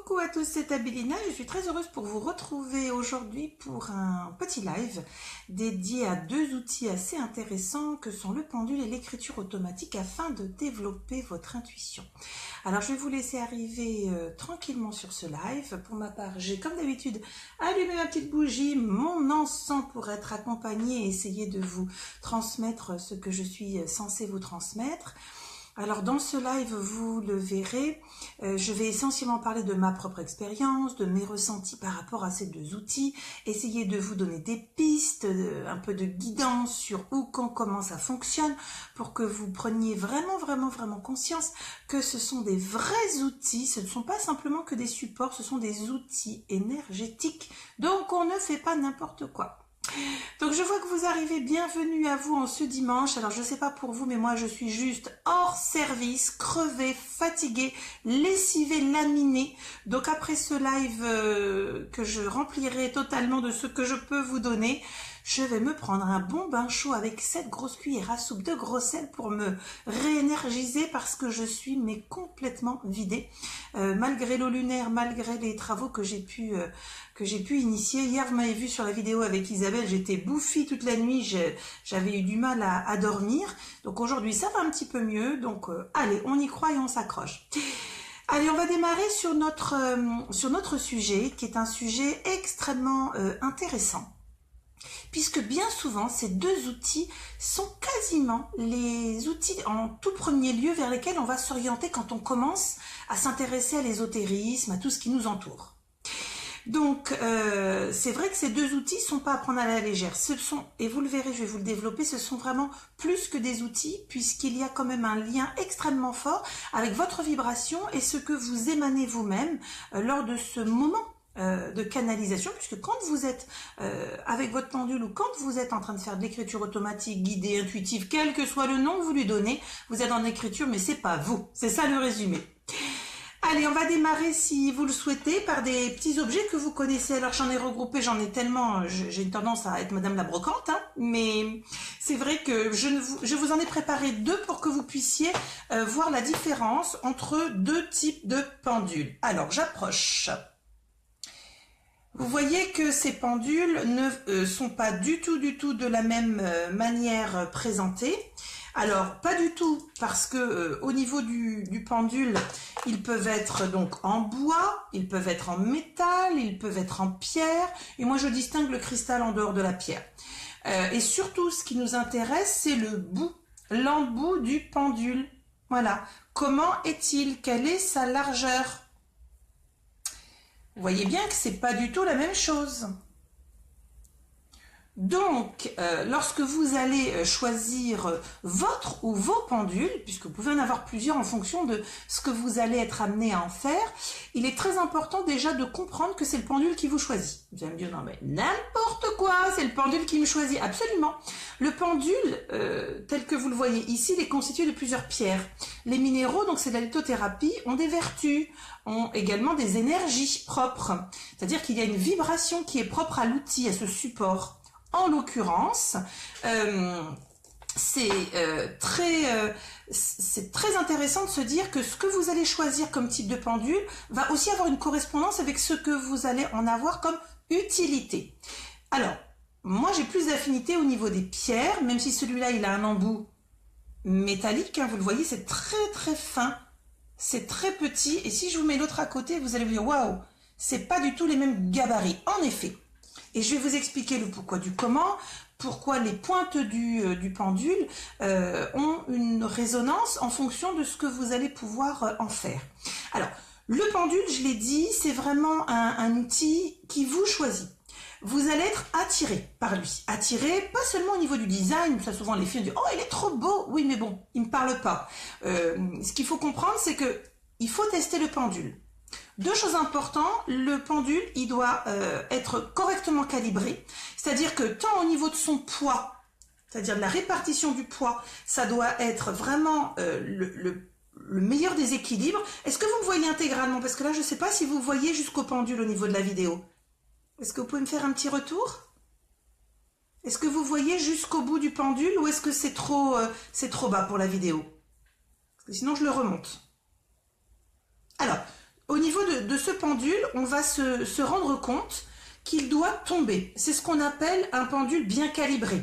Coucou à tous, c'est Abilina. Je suis très heureuse pour vous retrouver aujourd'hui pour un petit live dédié à deux outils assez intéressants que sont le pendule et l'écriture automatique afin de développer votre intuition. Alors je vais vous laisser arriver tranquillement sur ce live. Pour ma part, j'ai comme d'habitude allumé ma petite bougie, mon encens pour être accompagnée et essayer de vous transmettre ce que je suis censée vous transmettre. Alors dans ce live, vous le verrez, je vais essentiellement parler de ma propre expérience, de mes ressentis par rapport à ces deux outils, essayer de vous donner des pistes, un peu de guidance sur où, quand, comment ça fonctionne, pour que vous preniez vraiment conscience que ce sont des vrais outils, ce ne sont pas simplement que des supports, ce sont des outils énergétiques, donc on ne fait pas n'importe quoi. Donc je vois que vous arrivez, bienvenue à vous en ce dimanche. Alors je sais pas pour vous, mais moi je suis juste hors service, crevée, fatiguée, lessivée, laminée. Donc après ce live que je remplirai totalement de ce que je peux vous donner, je vais me prendre un bon bain chaud avec 7 grosses cuillères à soupe de gros sel pour me réénergiser parce que je suis mais complètement vidée. Malgré l'eau lunaire, malgré les travaux que j'ai pu initier. Hier, vous m'avez vu sur la vidéo avec Isabelle, j'étais bouffie toute la nuit, j'avais eu du mal à dormir. Donc aujourd'hui, ça va un petit peu mieux. Donc allez, on y croit et on s'accroche. Allez, on va démarrer sur notre sujet, qui est un sujet extrêmement intéressant. Puisque bien souvent, ces deux outils sont quasiment les outils en tout premier lieu vers lesquels on va s'orienter quand on commence à s'intéresser à l'ésotérisme, à tout ce qui nous entoure. Donc, c'est vrai que ces deux outils sont pas à prendre à la légère. Ce sont, et vous le verrez, je vais vous le développer, ce sont vraiment plus que des outils, puisqu'il y a quand même un lien extrêmement fort avec votre vibration et ce que vous émanez vous-même lors de ce moment de canalisation, puisque quand vous êtes avec votre pendule ou quand vous êtes en train de faire de l'écriture automatique, guidée, intuitive, quel que soit le nom que vous lui donnez, vous êtes en écriture, mais c'est pas vous. C'est ça le résumé. Allez, on va démarrer, si vous le souhaitez, par des petits objets que vous connaissez. Alors j'en ai regroupé, j'en ai tellement, j'ai une tendance à être Madame la Brocante, hein, mais c'est vrai que je vous en ai préparé deux pour que vous puissiez voir la différence entre deux types de pendules. Alors j'approche. Vous voyez que ces pendules ne sont pas du tout de la même manière présentées. Alors, pas du tout, parce que au niveau du pendule, ils peuvent être donc en bois, ils peuvent être en métal, ils peuvent être en pierre, et moi je distingue le cristal en dehors de la pierre. Et surtout, ce qui nous intéresse, c'est le bout, l'embout du pendule. Voilà. Comment est-il? Quelle est sa largeur? Vous voyez bien que c'est pas du tout la même chose. Donc, lorsque vous allez choisir votre ou vos pendules, puisque vous pouvez en avoir plusieurs en fonction de ce que vous allez être amené à en faire, il est très important déjà de comprendre que c'est le pendule qui vous choisit. Vous allez me dire, non mais n'importe quoi, c'est le pendule qui me choisit. Absolument. Le pendule, tel que vous le voyez ici, il est constitué de plusieurs pierres. Les minéraux, donc c'est de la lithothérapie, ont des vertus, ont également des énergies propres. C'est-à-dire qu'il y a une vibration qui est propre à l'outil, à ce support. En l'occurrence, c'est très intéressant de se dire que ce que vous allez choisir comme type de pendule va aussi avoir une correspondance avec ce que vous allez en avoir comme utilité. Alors, moi j'ai plus d'affinité au niveau des pierres, même si celui-là il a un embout métallique, hein, vous le voyez, c'est très fin, c'est très petit, et si je vous mets l'autre à côté, vous allez vous dire, waouh, c'est pas du tout les mêmes gabarits, en effet. Et je vais vous expliquer le pourquoi du comment, pourquoi les pointes du pendule ont une résonance en fonction de ce que vous allez pouvoir en faire. Alors, le pendule, je l'ai dit, c'est vraiment un outil qui vous choisit. Vous allez être attiré par lui. Attiré, pas seulement au niveau du design, ça souvent les filles disent « Oh, il est trop beau !» Oui, mais bon, il ne me parle pas. Ce qu'il faut comprendre, c'est que il faut tester le pendule. Deux choses importantes, le pendule, il doit être correctement calibré, c'est-à-dire que tant au niveau de son poids, c'est-à-dire de la répartition du poids, ça doit être vraiment le meilleur des équilibres. Est-ce que vous me voyez intégralement? Parce que là, je ne sais pas si vous voyez jusqu'au pendule au niveau de la vidéo. Est-ce que vous pouvez me faire un petit retour? Est-ce que vous voyez jusqu'au bout du pendule ou est-ce que c'est trop bas pour la vidéo? Parce que sinon, je le remonte. Alors, au niveau de ce pendule, on va se rendre compte qu'il doit tomber. C'est ce qu'on appelle un pendule bien calibré.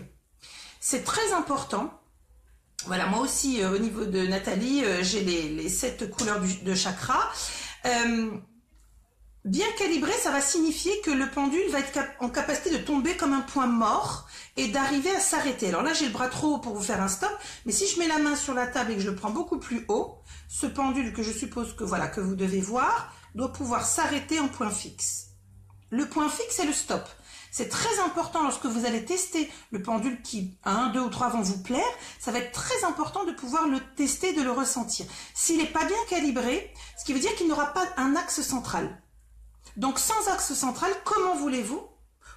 C'est très important. Voilà, moi aussi, au niveau de Nathalie, j'ai les 7 couleurs de chakra. Bien calibré, ça va signifier que le pendule va être en capacité de tomber comme un point mort et d'arriver à s'arrêter. Alors là, j'ai le bras trop haut pour vous faire un stop, mais si je mets la main sur la table et que je le prends beaucoup plus haut, ce pendule que je suppose que, voilà, que vous devez voir, doit pouvoir s'arrêter en point fixe. Le point fixe, c'est le stop. C'est très important lorsque vous allez tester le pendule qui, 1, 2 ou 3 vont vous plaire, ça va être très important de pouvoir le tester, de le ressentir. S'il n'est pas bien calibré, ce qui veut dire qu'il n'aura pas un axe central. Donc sans axe central, comment voulez-vous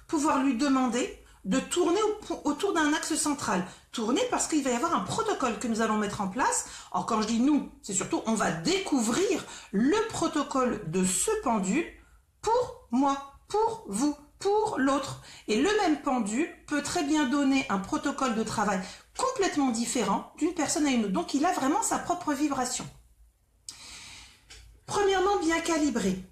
pouvoir lui demander de tourner autour d'un axe central? Tourner parce qu'il va y avoir un protocole que nous allons mettre en place. Alors quand je dis nous, c'est surtout on va découvrir le protocole de ce pendule pour moi, pour vous, pour l'autre. Et le même pendule peut très bien donner un protocole de travail complètement différent d'une personne à une autre. Donc il a vraiment sa propre vibration. Premièrement, bien calibré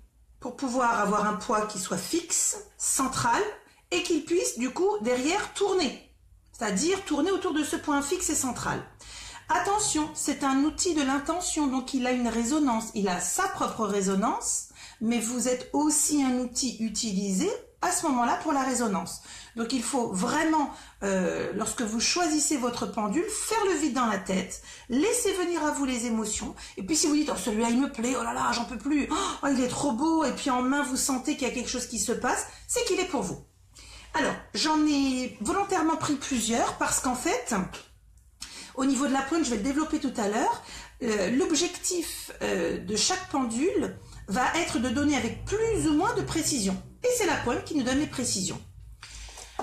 pour pouvoir avoir un poids qui soit fixe, central et qu'il puisse du coup derrière tourner. C'est-à-dire tourner autour de ce point fixe et central. Attention, c'est un outil de l'intention, donc il a une résonance, il a sa propre résonance, mais vous êtes aussi un outil utilisé à ce moment-là pour la résonance. Donc il faut vraiment, lorsque vous choisissez votre pendule, faire le vide dans la tête, laisser venir à vous les émotions, et puis si vous dites « oh celui-là il me plaît, oh là là j'en peux plus, oh il est trop beau », et puis en main vous sentez qu'il y a quelque chose qui se passe, c'est qu'il est pour vous. Alors, j'en ai volontairement pris plusieurs parce qu'en fait, au niveau de la pointe, je vais le développer tout à l'heure, l'objectif de chaque pendule va être de donner avec plus ou moins de précision. Et c'est la pointe qui nous donne les précisions.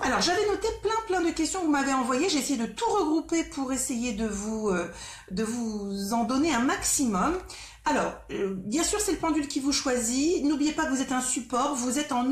Alors, j'avais noté plein de questions que vous m'avez envoyées. J'ai essayé de tout regrouper pour essayer de vous en donner un maximum. Alors, bien sûr, c'est le pendule qui vous choisit. N'oubliez pas que vous êtes un support. Vous êtes en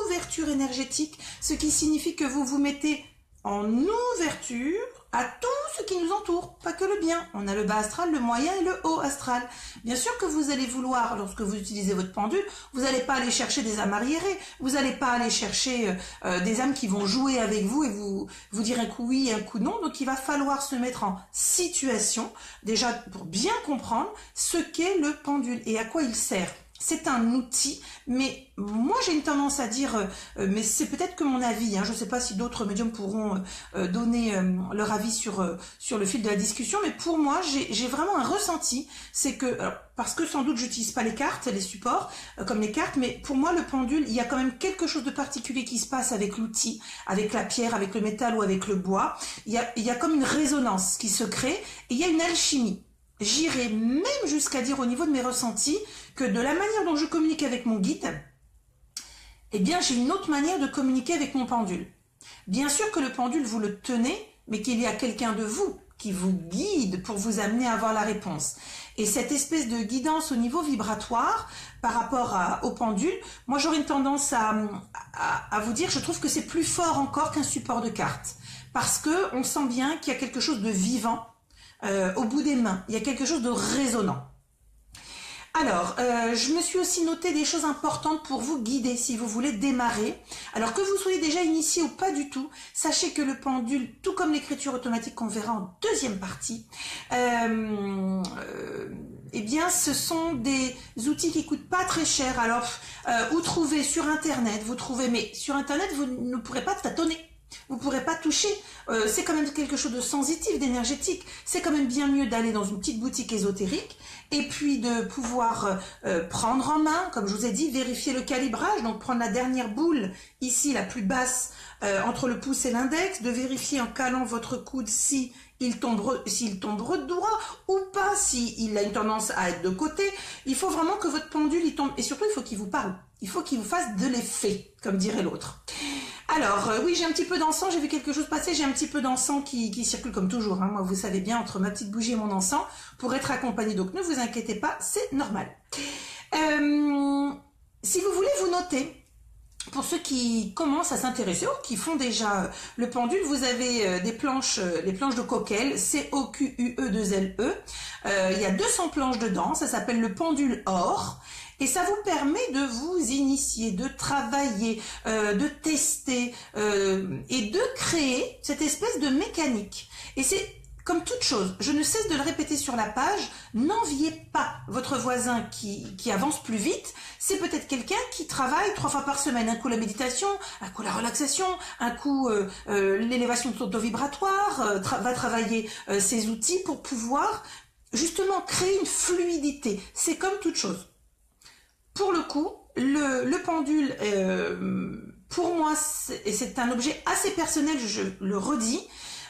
ouverture énergétique, ce qui signifie que vous vous mettez en ouverture à tout ce qui nous entoure, pas que le bien. On a le bas astral, le moyen et le haut astral. Bien sûr que vous allez vouloir, lorsque vous utilisez votre pendule, vous n'allez pas aller chercher des âmes arriérées, vous n'allez pas aller chercher des âmes qui vont jouer avec vous et vous dire un coup oui et un coup non. Donc il va falloir se mettre en situation, déjà pour bien comprendre ce qu'est le pendule et à quoi il sert. C'est un outil, mais moi j'ai une tendance à dire, mais c'est peut-être que mon avis, hein, je ne sais pas si d'autres médiums pourront donner leur avis sur le fil de la discussion, mais pour moi j'ai vraiment un ressenti, c'est que, alors, parce que sans doute j'utilise pas les cartes, les supports, comme les cartes, mais pour moi le pendule, il y a quand même quelque chose de particulier qui se passe avec l'outil, avec la pierre, avec le métal ou avec le bois, il y a comme une résonance qui se crée, et il y a une alchimie. J'irai même jusqu'à dire au niveau de mes ressentis que de la manière dont je communique avec mon guide, eh bien j'ai une autre manière de communiquer avec mon pendule. Bien sûr que le pendule vous le tenez, mais qu'il y a quelqu'un de vous qui vous guide pour vous amener à avoir la réponse. Et cette espèce de guidance au niveau vibratoire par rapport au pendule, moi j'aurais une tendance à vous dire, je trouve que c'est plus fort encore qu'un support de cartes. Parce que on sent bien qu'il y a quelque chose de vivant au bout des mains. Il y a quelque chose de résonnant. Alors, je me suis aussi noté des choses importantes pour vous guider si vous voulez démarrer. Alors que vous soyez déjà initié ou pas du tout, sachez que le pendule, tout comme l'écriture automatique qu'on verra en deuxième partie, eh bien, ce sont des outils qui coûtent pas très cher. Alors, vous trouvez sur Internet, mais sur Internet, vous ne pourrez pas tâtonner. Vous ne pourrez pas toucher, c'est quand même quelque chose de sensitif, d'énergétique. C'est quand même bien mieux d'aller dans une petite boutique ésotérique et puis de pouvoir prendre en main, comme je vous ai dit, vérifier le calibrage, donc prendre la dernière boule, ici la plus basse, entre le pouce et l'index, de vérifier en calant votre coude s'il tombe droit ou pas, s'il a une tendance à être de côté. Il faut vraiment que votre pendule il tombe, et surtout il faut qu'il vous parle, il faut qu'il vous fasse de l'effet, comme dirait l'autre. Alors, oui, j'ai un petit peu d'encens, j'ai vu quelque chose passer, j'ai un petit peu d'encens qui circule comme toujours. Hein. Moi, vous savez bien, entre ma petite bougie et mon encens, pour être accompagné, donc ne vous inquiétez pas, c'est normal. Si vous voulez vous noter pour ceux qui commencent à s'intéresser ou qui font déjà le pendule, vous avez des planches, les planches de Coquel, COQUE2LE. Il y a 200 planches dedans, ça s'appelle le pendule or. Et ça vous permet de vous initier, de travailler, de tester et de créer cette espèce de mécanique. Et c'est comme toute chose, je ne cesse de le répéter sur la page, n'enviez pas votre voisin qui avance plus vite. C'est peut-être quelqu'un qui travaille 3 fois par semaine, un coup la méditation, un coup la relaxation, un coup l'élévation de son taux vibratoire, va travailler ses outils pour pouvoir justement créer une fluidité. C'est comme toute chose. Pour le coup, le pendule, pour moi, c'est un objet assez personnel, je le redis.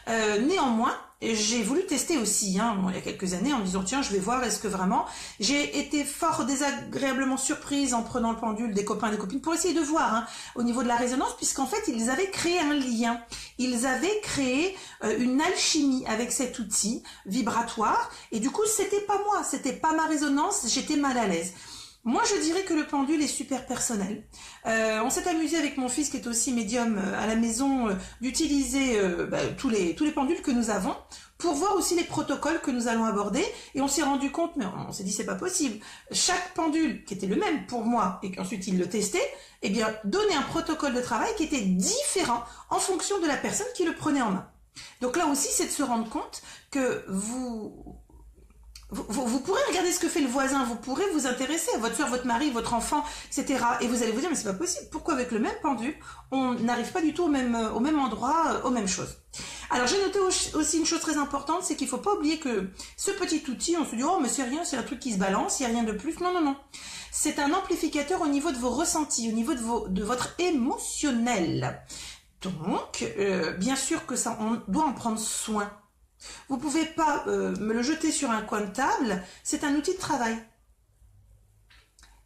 Néanmoins, j'ai voulu tester aussi, il y a quelques années, en me disant tiens, je vais voir, est-ce que vraiment... J'ai été fort désagréablement surprise en prenant le pendule des copains et des copines pour essayer de voir au niveau de la résonance, puisqu'en fait, ils avaient créé un lien. Ils avaient créé une alchimie avec cet outil vibratoire, et du coup, c'était pas moi, c'était pas ma résonance, j'étais mal à l'aise. Moi, je dirais que le pendule est super personnel. On s'est amusé avec mon fils, qui est aussi médium à la maison, d'utiliser tous les pendules que nous avons pour voir aussi les protocoles que nous allons aborder. Et on s'est rendu compte, mais on s'est dit, c'est pas possible. Chaque pendule, qui était le même pour moi, et qu'ensuite il le testait, eh bien, donnait un protocole de travail qui était différent en fonction de la personne qui le prenait en main. Donc là aussi, c'est de se rendre compte que vous pourrez regarder ce que fait le voisin, vous pourrez vous intéresser à votre soeur, votre mari, votre enfant, etc. Et vous allez vous dire, mais c'est pas possible. Pourquoi avec le même pendule, on n'arrive pas du tout au même endroit, aux mêmes choses. Alors j'ai noté aussi une chose très importante, c'est qu'il faut pas oublier que ce petit outil, on se dit, oh mais c'est rien, c'est un truc qui se balance, il n'y a rien de plus. Non, non, non. C'est un amplificateur au niveau de vos ressentis, au niveau de votre émotionnel. Donc, bien sûr que ça, on doit en prendre soin. Vous ne pouvez pas me le jeter sur un coin de table, c'est un outil de travail.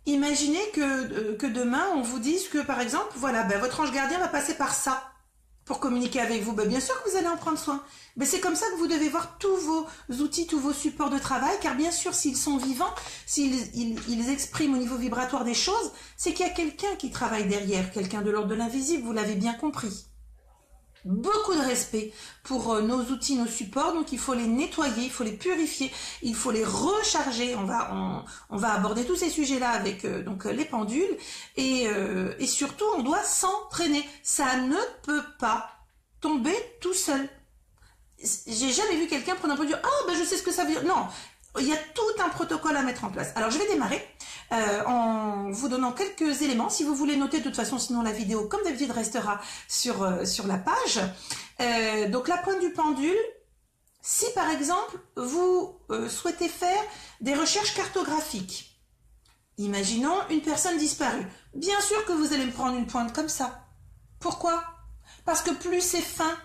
Imaginez que demain, on vous dise que, par exemple, voilà, votre ange gardien va passer par ça pour communiquer avec vous. Bien sûr que vous allez en prendre soin. C'est comme ça que vous devez voir tous vos outils, tous vos supports de travail, car bien sûr, s'ils sont vivants, s'ils expriment au niveau vibratoire des choses, c'est qu'il y a quelqu'un qui travaille derrière, quelqu'un de l'ordre de l'invisible, vous l'avez bien compris. Beaucoup de respect pour nos outils, nos supports, donc il faut les nettoyer, il faut les purifier, il faut les recharger. On va aborder tous ces sujets-là avec donc les pendules et surtout on doit s'entraîner. Ça ne peut pas tomber tout seul. J'ai jamais vu quelqu'un prendre un pendule, je sais ce que ça veut dire. Non, il y a tout un protocole à mettre en place. Alors je vais démarrer en vous donnant quelques éléments. Si vous voulez noter, de toute façon, sinon la vidéo, comme d'habitude, restera sur la page. Donc la pointe du pendule, si par exemple, vous souhaitez faire des recherches cartographiques, imaginons une personne disparue. Bien sûr que vous allez me prendre une pointe comme ça. Pourquoi? Parce que plus c'est fin,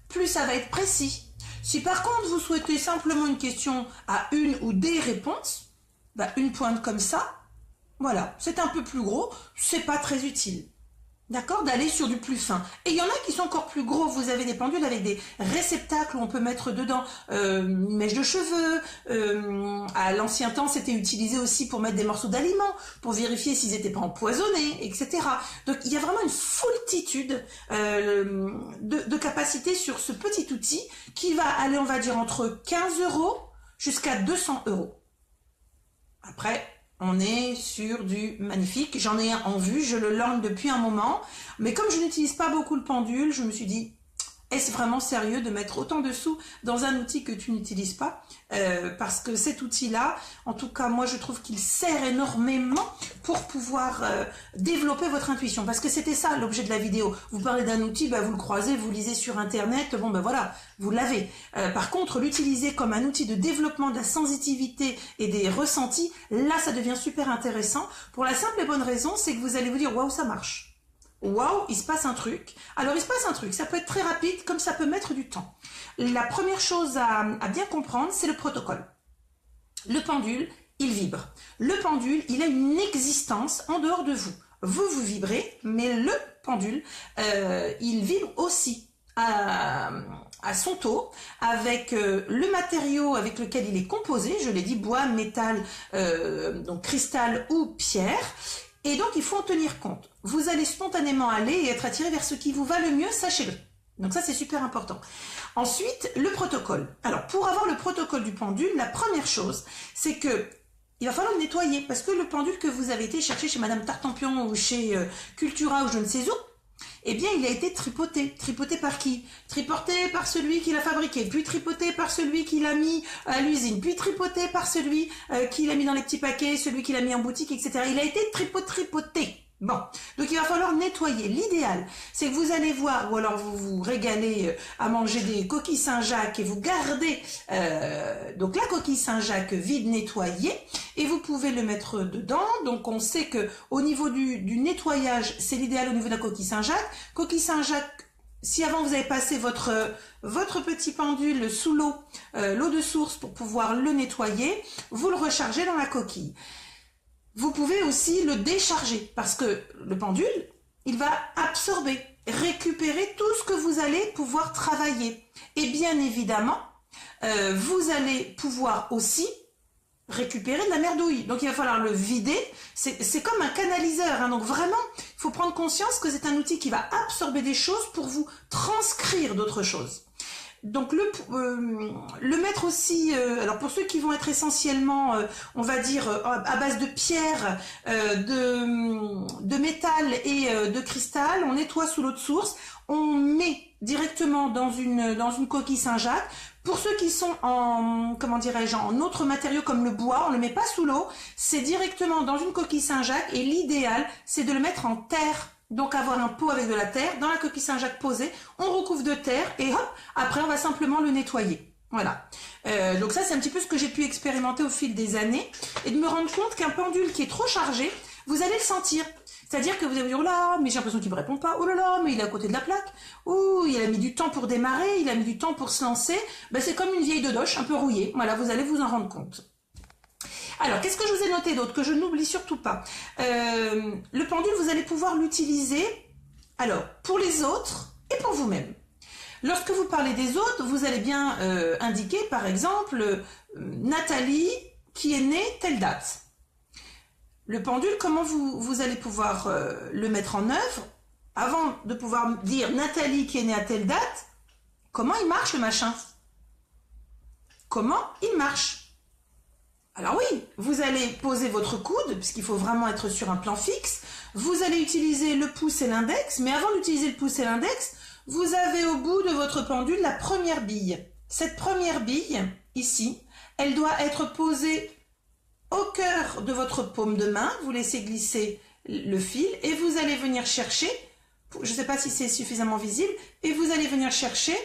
plus ça va être précis. Si par contre vous souhaitez simplement une question à une ou des réponses, une pointe comme ça, voilà, c'est un peu plus gros, c'est pas très utile. D'accord, d'aller sur du plus fin. Et il y en a qui sont encore plus gros. Vous avez des pendules avec des réceptacles où on peut mettre dedans une mèche de cheveux. À l'ancien temps, c'était utilisé aussi pour mettre des morceaux d'aliments, pour vérifier s'ils n'étaient pas empoisonnés, etc. Donc, il y a vraiment une foultitude de capacités sur ce petit outil qui va aller, on va dire, entre 15 € jusqu'à 200 €. Après, on est sur du magnifique. J'en ai un en vue, je le lorgne depuis un moment. Mais comme je n'utilise pas beaucoup le pendule, je me suis dit, est-ce vraiment sérieux de mettre autant de sous dans un outil que tu n'utilises pas? Parce que cet outil-là, en tout cas, moi, je trouve qu'il sert énormément pour pouvoir développer votre intuition. Parce que c'était ça, l'objet de la vidéo. Vous parlez d'un outil, vous le croisez, vous lisez sur Internet, voilà, vous l'avez. Par contre, l'utiliser comme un outil de développement de la sensitivité et des ressentis, là, ça devient super intéressant. Pour la simple et bonne raison, c'est que vous allez vous dire, waouh, ça marche. Waouh, il se passe un truc. Alors, il se passe un truc. Ça peut être très rapide, comme ça peut mettre du temps. La première chose à bien comprendre, c'est le protocole. Le pendule, il vibre. Le pendule, il a une existence en dehors de vous. Vous vibrez, mais le pendule, il vibre aussi à son taux, avec le matériau avec lequel il est composé. Je l'ai dit, bois, métal, donc cristal ou pierre. Et donc, il faut en tenir compte. Vous allez spontanément aller et être attiré vers ce qui vous va le mieux, sachez-le. Donc ça, c'est super important. Ensuite, le protocole. Alors, pour avoir le protocole du pendule, la première chose, c'est que il va falloir le nettoyer, parce que le pendule que vous avez été chercher chez Madame Tartampion ou chez Cultura ou je ne sais où, eh bien, il a été tripoté. Tripoté par qui? Tripoté par celui qui l'a fabriqué, puis tripoté par celui qui l'a mis à l'usine, puis tripoté par celui qui l'a mis dans les petits paquets, celui qui l'a mis en boutique, etc. Il a été tripoté. Bon, donc il va falloir nettoyer. L'idéal, c'est que vous allez voir, ou alors vous vous régalez à manger des coquilles Saint-Jacques et vous gardez donc la coquille Saint-Jacques vide nettoyée et vous pouvez le mettre dedans. Donc on sait que au niveau du nettoyage, c'est l'idéal au niveau de la coquille Saint-Jacques. Coquille Saint-Jacques, si avant vous avez passé votre petit pendule sous l'eau de source pour pouvoir le nettoyer, vous le rechargez dans la coquille. Vous pouvez aussi le décharger parce que le pendule, il va absorber, récupérer tout ce que vous allez pouvoir travailler. Et bien évidemment, vous allez pouvoir aussi récupérer de la merdouille. Donc il va falloir le vider. C'est comme un canaliseur, hein. Donc vraiment, il faut prendre conscience que c'est un outil qui va absorber des choses pour vous transcrire d'autres choses. Donc le mettre aussi, alors pour ceux qui vont être essentiellement, on va dire, à base de pierre, de métal et de cristal, on nettoie sous l'eau de source, on met directement dans une coquille Saint-Jacques. Pour ceux qui sont en, comment dirais-je, en autres matériaux comme le bois, on ne le met pas sous l'eau, c'est directement dans une coquille Saint-Jacques et l'idéal, c'est de le mettre en terre. Donc avoir un pot avec de la terre, dans la coquille Saint-Jacques posée, on recouvre de terre et hop, après on va simplement le nettoyer. Voilà. Donc ça c'est un petit peu ce que j'ai pu expérimenter au fil des années et de me rendre compte qu'un pendule qui est trop chargé, vous allez le sentir. C'est-à-dire que vous allez vous dire, oh là, mais j'ai l'impression qu'il ne me répond pas, oh là là, mais il est à côté de la plaque, oh, il a mis du temps pour démarrer, il a mis du temps pour se lancer, ben, c'est comme une vieille dodoche un peu rouillée. Voilà, vous allez vous en rendre compte. Alors, qu'est-ce que je vous ai noté d'autre, que je n'oublie surtout pas? Le pendule, vous allez pouvoir l'utiliser, alors, pour les autres et pour vous-même. Lorsque vous parlez des autres, vous allez bien indiquer, par exemple, Nathalie, qui est née telle date. Le pendule, comment vous allez pouvoir le mettre en œuvre? Avant de pouvoir dire Nathalie, qui est née à telle date, comment il marche le machin? Comment il marche? Alors oui, vous allez poser votre coude, puisqu'il faut vraiment être sur un plan fixe. Vous allez utiliser le pouce et l'index, mais avant d'utiliser le pouce et l'index, vous avez au bout de votre pendule la première bille. Cette première bille, ici, elle doit être posée au cœur de votre paume de main. Vous laissez glisser le fil et vous allez venir chercher, je ne sais pas si c'est suffisamment visible, et vous allez venir chercher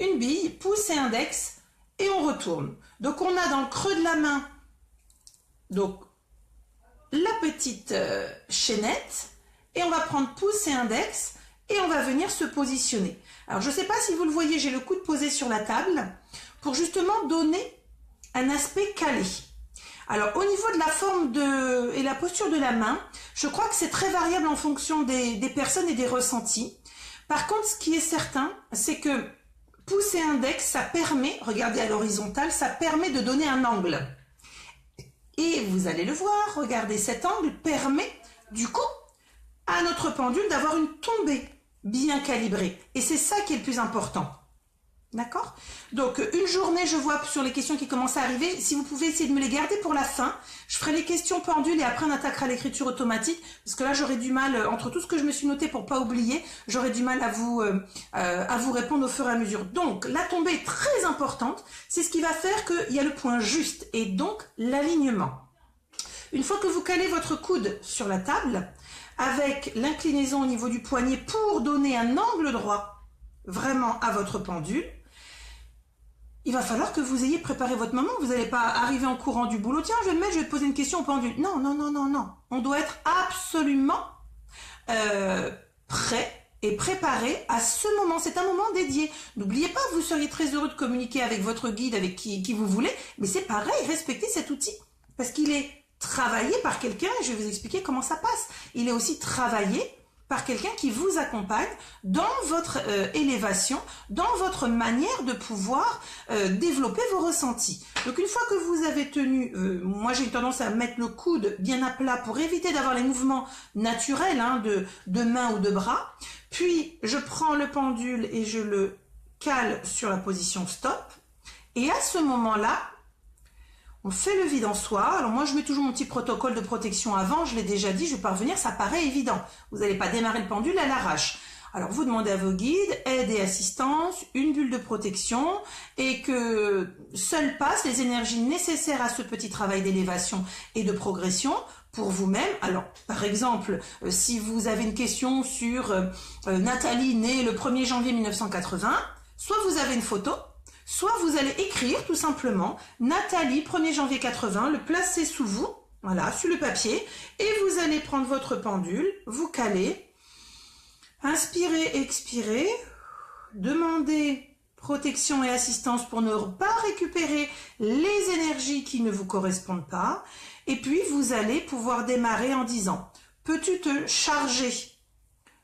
une bille, pouce et index, et on retourne. Donc on a dans le creux de la main donc la petite chaînette et on va prendre pouce et index et on va venir se positionner. Alors je ne sais pas si vous le voyez, j'ai le coude posé sur la table pour justement donner un aspect calé. Alors au niveau de la forme et la posture de la main, je crois que c'est très variable en fonction des personnes et des ressentis. Par contre, ce qui est certain, c'est que pouce et index, ça permet, regardez à l'horizontale, ça permet de donner un angle. Et vous allez le voir, regardez, cet angle permet du coup à notre pendule d'avoir une tombée bien calibrée. Et c'est ça qui est le plus important. D'accord? Donc une journée, je vois sur les questions qui commencent à arriver, si vous pouvez essayer de me les garder pour la fin, je ferai les questions pendules et après on attaquera l'écriture automatique, parce que là j'aurai du mal, entre tout ce que je me suis noté pour pas oublier, j'aurai du mal à vous répondre au fur et à mesure. Donc la tombée est très importante, c'est ce qui va faire qu'il y a le point juste et donc l'alignement. Une fois que vous calez votre coude sur la table, avec l'inclinaison au niveau du poignet pour donner un angle droit vraiment à votre pendule, il va falloir que vous ayez préparé votre moment. Vous n'allez pas arriver en courant du boulot. Tiens, je vais le mettre, je vais te poser une question au pendule. Non, non, non, non, non. On doit être absolument prêt et préparé à ce moment. C'est un moment dédié. N'oubliez pas, vous seriez très heureux de communiquer avec votre guide, avec qui vous voulez. Mais c'est pareil, respectez cet outil. Parce qu'il est travaillé par quelqu'un. Je vais vous expliquer comment ça passe. Il est aussi travaillé par quelqu'un qui vous accompagne dans votre élévation, dans votre manière de pouvoir développer vos ressentis. Donc une fois que vous avez tenu, moi j'ai tendance à mettre le coude bien à plat pour éviter d'avoir les mouvements naturels hein, de main ou de bras, puis je prends le pendule et je le cale sur la position stop, et à ce moment-là, on fait le vide en soi. Alors moi, je mets toujours mon petit protocole de protection avant. Je l'ai déjà dit, je vais pas revenir, ça paraît évident. Vous n'allez pas démarrer le pendule à l'arrache. Alors vous demandez à vos guides, aide et assistance, une bulle de protection et que seules passent les énergies nécessaires à ce petit travail d'élévation et de progression pour vous-même. Alors par exemple, si vous avez une question sur Nathalie née le 1er janvier 1980, soit vous avez une photo, soit vous allez écrire tout simplement Nathalie 1er janvier 80, le placer sous vous, voilà, sur le papier, et vous allez prendre votre pendule, vous caler, inspirez, expirez, demandez protection et assistance pour ne pas récupérer les énergies qui ne vous correspondent pas, et puis vous allez pouvoir démarrer en disant « Peux-tu te charger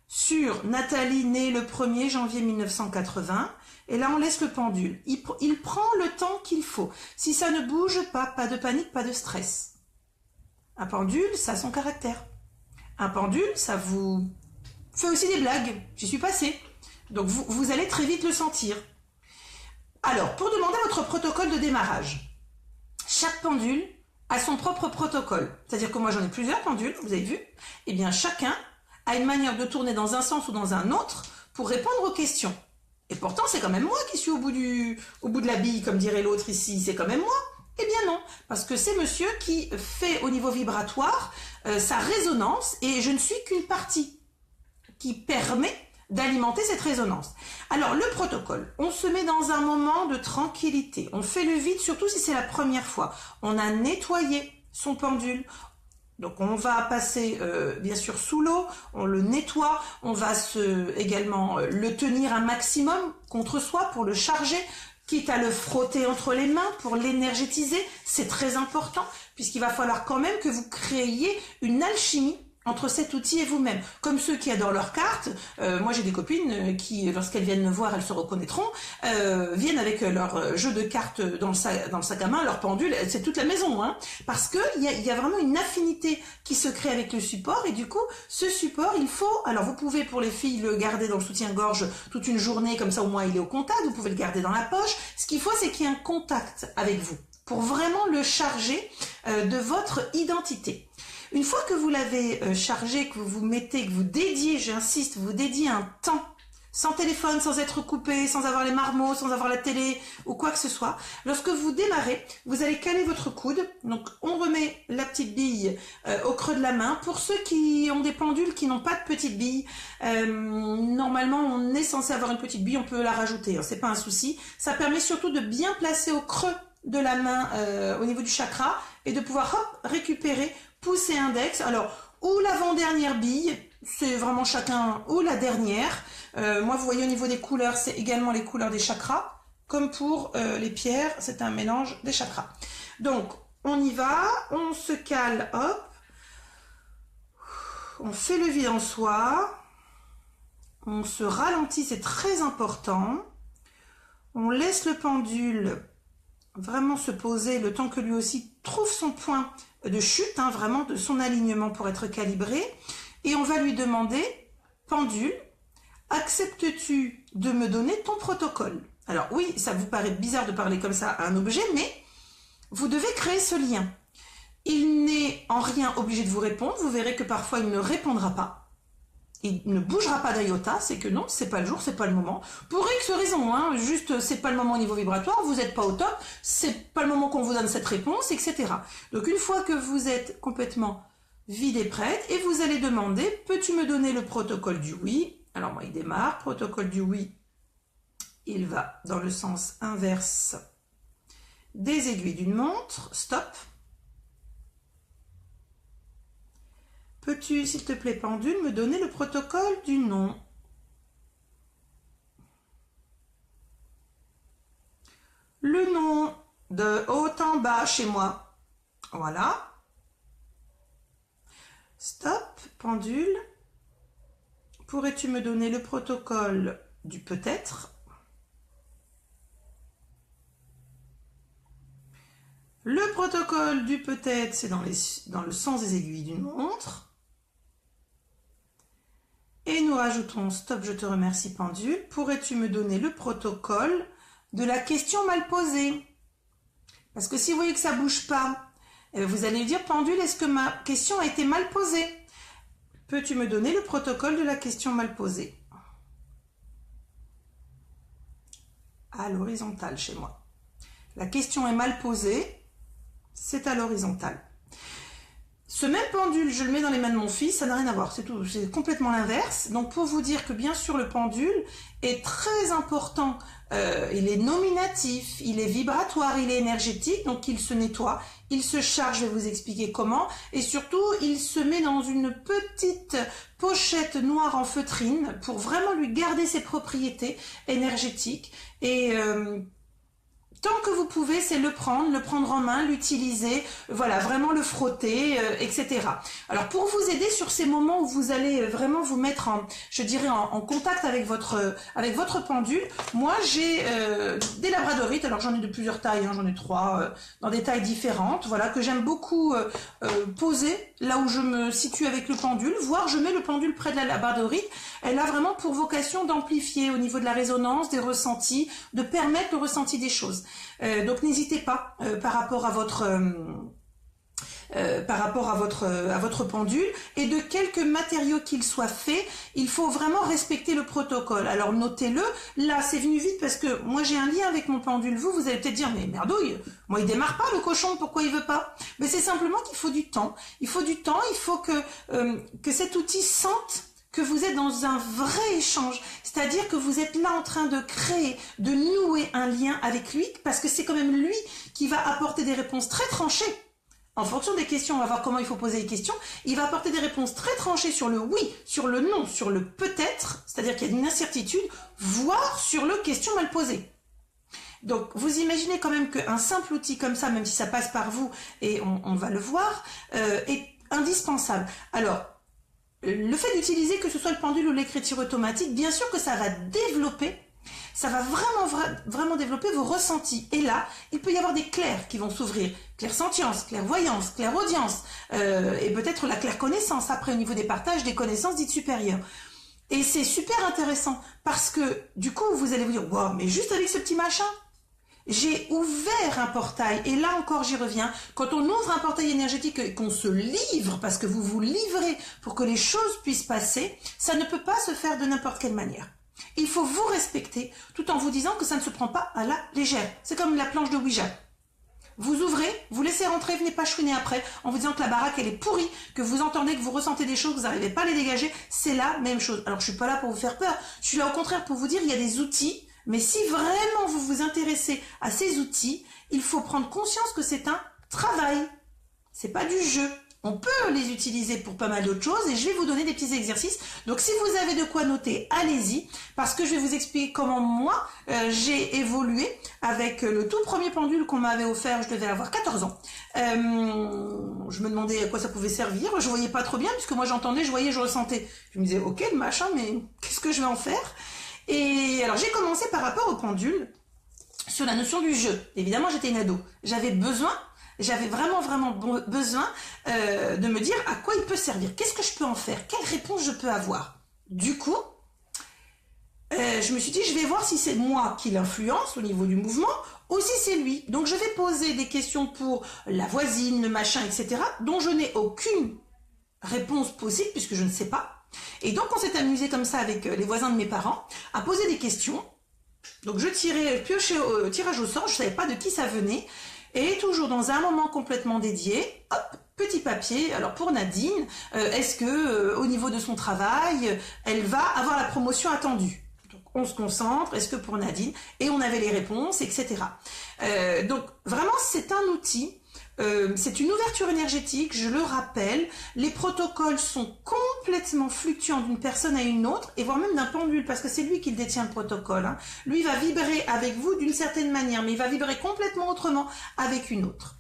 sur Nathalie née le 1er janvier 1980 ?» Et là, on laisse le pendule. Il prend le temps qu'il faut. Si ça ne bouge pas, pas de panique, pas de stress. Un pendule, ça a son caractère. Un pendule, ça vous fait aussi des blagues. J'y suis passée. Donc, vous allez très vite le sentir. Alors, pour demander votre protocole de démarrage, chaque pendule a son propre protocole. C'est-à-dire que moi, j'en ai plusieurs pendules, vous avez vu. Eh bien, chacun a une manière de tourner dans un sens ou dans un autre pour répondre aux questions. Et pourtant, c'est quand même moi qui suis au bout de la bille, comme dirait l'autre ici. C'est quand même moi. Eh bien non, parce que c'est monsieur qui fait au niveau vibratoire sa résonance et je ne suis qu'une partie qui permet d'alimenter cette résonance. Alors, le protocole, on se met dans un moment de tranquillité. On fait le vide, surtout si c'est la première fois. On a nettoyé son pendule. Donc on va passer bien sûr sous l'eau, on le nettoie, on va également le tenir un maximum contre soi pour le charger, quitte à le frotter entre les mains pour l'énergétiser, c'est très important puisqu'il va falloir quand même que vous créiez une alchimie entre cet outil et vous-même. Comme ceux qui adorent leurs cartes, moi j'ai des copines qui, lorsqu'elles viennent me voir, elles se reconnaîtront, viennent avec leur jeu de cartes dans le sac à main, leur pendule, c'est toute la maison, hein, parce que il y a vraiment une affinité qui se crée avec le support, et du coup, ce support, il faut, alors vous pouvez pour les filles le garder dans le soutien-gorge toute une journée, comme ça au moins il est au contact, vous pouvez le garder dans la poche, ce qu'il faut c'est qu'il y ait un contact avec vous, pour vraiment le charger de votre identité. Une fois que vous l'avez chargé, que vous vous mettez, que vous dédiez, j'insiste, vous dédiez un temps, sans téléphone, sans être coupé, sans avoir les marmots, sans avoir la télé ou quoi que ce soit, lorsque vous démarrez, vous allez caler votre coude. Donc on remet la petite bille au creux de la main. Pour ceux qui ont des pendules qui n'ont pas de petite bille, normalement on est censé avoir une petite bille, on peut la rajouter, hein, c'est pas un souci. Ça permet surtout de bien placer au creux de la main au niveau du chakra et de pouvoir hop, récupérer pouce et index, alors ou l'avant-dernière bille, c'est vraiment chacun, ou la dernière. Moi vous voyez au niveau des couleurs, c'est également les couleurs des chakras, comme pour les pierres, c'est un mélange des chakras. Donc on y va, on se cale, hop, on fait le vide en soi, on se ralentit, c'est très important, on laisse le pendule vraiment se poser le temps que lui aussi trouve son point de chute, hein, vraiment de son alignement pour être calibré, et on va lui demander, pendule, acceptes-tu de me donner ton protocole? Alors oui, ça vous paraît bizarre de parler comme ça à un objet, mais vous devez créer ce lien. Il n'est en rien obligé de vous répondre, vous verrez que parfois il ne répondra pas. Il ne bougera pas d'iota, c'est que non, c'est pas le jour, c'est pas le moment. Pour X raisons, hein, juste c'est pas le moment au niveau vibratoire, vous n'êtes pas au top, c'est pas le moment qu'on vous donne cette réponse, etc. Donc une fois que vous êtes complètement vide et prête, et vous allez demander, peux-tu me donner le protocole du oui? Alors moi il démarre, protocole du oui, il va dans le sens inverse des aiguilles d'une montre, stop. Peux-tu, s'il te plaît, pendule, me donner le protocole du non? Le nom de haut en bas chez moi. Voilà. Stop, pendule. pourrais-tu me donner le protocole du peut-être? Le protocole du peut-être, c'est dans le sens des aiguilles d'une montre. Et nous rajoutons stop, je te remercie pendule. Pourrais-tu me donner le protocole de la question mal posée? Parce que si vous voyez que ça ne bouge pas, vous allez dire pendule, est-ce que ma question a été mal posée? Peux-tu me donner le protocole de la question mal posée? À l'horizontale chez moi. La question est mal posée, c'est à l'horizontale. Ce même pendule, je le mets dans les mains de mon fils, ça n'a rien à voir, c'est tout, c'est complètement l'inverse. Donc pour vous dire que bien sûr le pendule est très important, il est nominatif, il est vibratoire, il est énergétique, donc il se nettoie, il se charge, je vais vous expliquer comment, et surtout il se met dans une petite pochette noire en feutrine pour vraiment lui garder ses propriétés énergétiques et tant que vous pouvez, c'est le prendre en main, l'utiliser, voilà, vraiment le frotter, etc. Alors, pour vous aider sur ces moments où vous allez vraiment vous mettre je dirais, en contact avec votre pendule, moi, j'ai des labradorites, alors j'en ai de plusieurs tailles, hein, j'en ai 3, dans des tailles différentes, voilà, que j'aime beaucoup poser là où je me situe avec le pendule, voire je mets le pendule près de la labradorite. Elle a vraiment pour vocation d'amplifier au niveau de la résonance, des ressentis, de permettre le ressenti des choses. Donc n'hésitez pas par rapport à votre pendule, et de quelque matériau qu'il soit fait, il faut vraiment respecter le protocole. Alors notez-le, là c'est venu vite parce que moi j'ai un lien avec mon pendule. Vous allez peut-être dire mais merdouille, moi il démarre pas le cochon, pourquoi il veut pas? Mais c'est simplement qu'il faut du temps. Il faut du temps, il faut que cet outil sente que vous êtes dans un vrai échange, c'est-à-dire que vous êtes là en train de créer, de nouer un lien avec lui, parce que c'est quand même lui qui va apporter des réponses très tranchées. En fonction des questions, on va voir comment il faut poser les questions, il va apporter des réponses très tranchées sur le oui, sur le non, sur le peut-être, c'est-à-dire qu'il y a une incertitude, voire sur le question mal posée. Donc, vous imaginez quand même qu'un simple outil comme ça, même si ça passe par vous, et on va le voir, est indispensable. Alors, le fait d'utiliser que ce soit le pendule ou l'écriture automatique, bien sûr que ça va développer, ça va vraiment développer vos ressentis. Et là, il peut y avoir des clairs qui vont s'ouvrir. Clairsentience, clairvoyance, clairaudience, et peut-être la clairconnaissance après au niveau des partages des connaissances dites supérieures. Et c'est super intéressant parce que du coup, vous allez vous dire, wow, mais juste avec ce petit machin, j'ai ouvert un portail, et là encore j'y reviens, quand on ouvre un portail énergétique et qu'on se livre, parce que vous vous livrez pour que les choses puissent passer, ça ne peut pas se faire de n'importe quelle manière. Il faut vous respecter, tout en vous disant que ça ne se prend pas à la légère. C'est comme la planche de Ouija. Vous ouvrez, vous laissez rentrer, venez pas chouiner après, en vous disant que la baraque elle est pourrie, que vous entendez, que vous ressentez des choses, que vous n'arrivez pas à les dégager, c'est la même chose. Alors je suis pas là pour vous faire peur, je suis là au contraire pour vous dire il y a des outils. Mais si vraiment vous vous intéressez à ces outils, il faut prendre conscience que c'est un travail. C'est pas du jeu. On peut les utiliser pour pas mal d'autres choses et je vais vous donner des petits exercices. Donc si vous avez de quoi noter, allez-y, parce que je vais vous expliquer comment moi j'ai évolué avec le tout premier pendule qu'on m'avait offert. Je devais avoir 14 ans. Je me demandais à quoi ça pouvait servir. Je voyais pas trop bien puisque moi j'entendais, je voyais, je ressentais. Je me disais ok le machin, mais qu'est-ce que je vais en faire? Et alors j'ai commencé par rapport au pendule sur la notion du jeu. Évidemment j'étais une ado. J'avais vraiment besoin de me dire à quoi il peut servir. Qu'est-ce que je peux en faire? Quelle réponse je peux avoir? Du coup, je me suis dit je vais voir si c'est moi qui l'influence au niveau du mouvement ou si c'est lui. Donc je vais poser des questions pour la voisine, le machin, etc. dont je n'ai aucune réponse possible puisque je ne sais pas. Et donc on s'est amusé comme ça avec les voisins de mes parents à poser des questions. Donc je piochais au tirage au sort, je ne savais pas de qui ça venait. Et toujours dans un moment complètement dédié, hop, petit papier. Alors pour Nadine, est-ce que au niveau de son travail, elle va avoir la promotion attendue? Donc on se concentre, est-ce que pour Nadine? Et on avait les réponses, etc. Donc vraiment c'est un outil. C'est une ouverture énergétique, je le rappelle. Les protocoles sont complètement fluctuants d'une personne à une autre, et voire même d'un pendule, parce que c'est lui qui le détient le protocole. Hein. Lui va vibrer avec vous d'une certaine manière, mais il va vibrer complètement autrement avec une autre.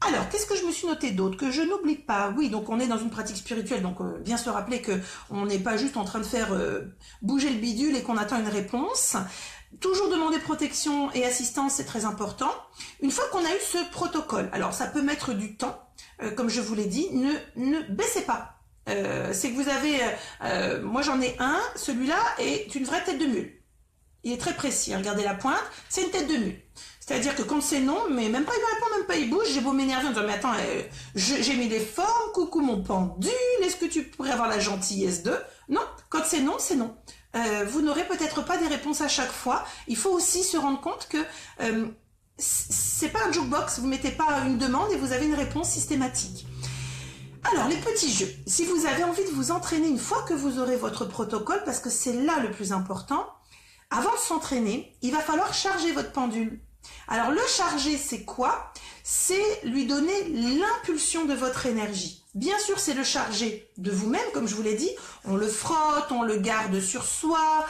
Alors, qu'est-ce que je me suis noté d'autre? Que je n'oublie pas. Oui, donc on est dans une pratique spirituelle, donc bien se rappeler que on n'est pas juste en train de faire bouger le bidule et qu'on attend une réponse. Toujours demander protection et assistance, c'est très important. Une fois qu'on a eu ce protocole, alors ça peut mettre du temps, comme je vous l'ai dit, ne baissez pas. C'est que vous avez, moi j'en ai un, celui-là est une vraie tête de mule. Il est très précis, hein, regardez la pointe, c'est une tête de mule. C'est-à-dire que quand c'est non, mais même pas il me répond, même pas il bouge, j'ai beau m'énerver en disant mais attends, j'ai mis des formes, coucou mon pendule, est-ce que tu pourrais avoir la gentillesse de... Non, quand c'est non, c'est non. Vous n'aurez peut-être pas des réponses à chaque fois. Il faut aussi se rendre compte que c'est pas un jukebox, vous mettez pas une demande et vous avez une réponse systématique. Alors, les petits jeux. Si vous avez envie de vous entraîner une fois que vous aurez votre protocole, parce que c'est là le plus important, avant de s'entraîner, il va falloir charger votre pendule. Alors, le charger, c'est quoi? C'est lui donner l'impulsion de votre énergie. Bien sûr, c'est le charger de vous-même, comme je vous l'ai dit. On le frotte, on le garde sur soi.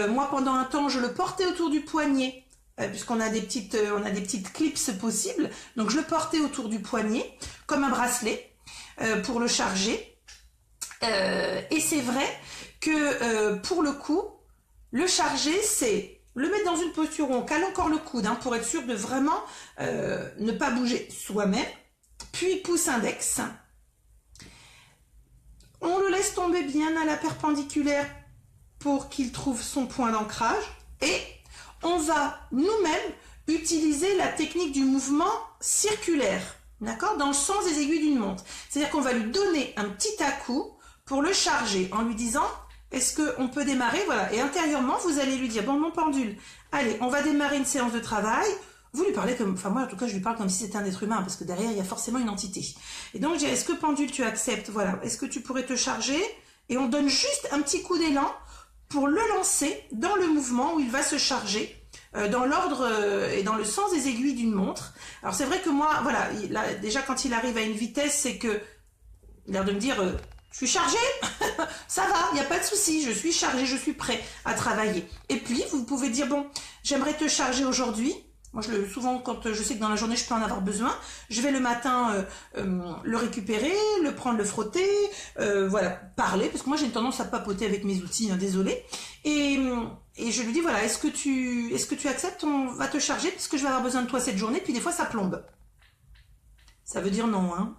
Moi, pendant un temps, je le portais autour du poignet, puisqu'on a des petites clips possibles. Donc, je le portais autour du poignet, comme un bracelet, pour le charger. Et c'est vrai que, pour le coup, le charger, c'est le mettre dans une posture où on cale encore le coude, hein, pour être sûr de vraiment ne pas bouger soi-même. Puis, pouce index. On le laisse tomber bien à la perpendiculaire pour qu'il trouve son point d'ancrage. Et on va nous-mêmes utiliser la technique du mouvement circulaire, d'accord, dans le sens des aiguilles d'une montre. C'est-à-dire qu'on va lui donner un petit à-coup pour le charger en lui disant « Est-ce qu'on peut démarrer ?» Voilà. Et intérieurement, vous allez lui dire « Bon, mon pendule, allez, on va démarrer une séance de travail. » Vous lui parlez comme, enfin moi en tout cas je lui parle comme si c'était un être humain, parce que derrière il y a forcément une entité. Et donc je dis, est-ce que pendule tu acceptes? Voilà, est-ce que tu pourrais te charger? Et on donne juste un petit coup d'élan pour le lancer dans le mouvement où il va se charger, dans l'ordre et dans le sens des aiguilles d'une montre. Alors c'est vrai que moi, voilà, déjà quand il arrive à une vitesse, c'est que, il a l'air de me dire, je suis chargé, ça va, il n'y a pas de souci, je suis chargé, je suis prêt à travailler. Et puis vous pouvez dire, bon, j'aimerais te charger aujourd'hui. Moi, souvent, quand je sais que dans la journée, je peux en avoir besoin, je vais le matin le récupérer, le prendre, le frotter, voilà, parler, parce que moi, j'ai une tendance à papoter avec mes outils, hein, désolé. Et je lui dis, voilà, est-ce que tu acceptes, on va te charger, parce que je vais avoir besoin de toi cette journée, puis des fois, ça plombe. Ça veut dire non, hein.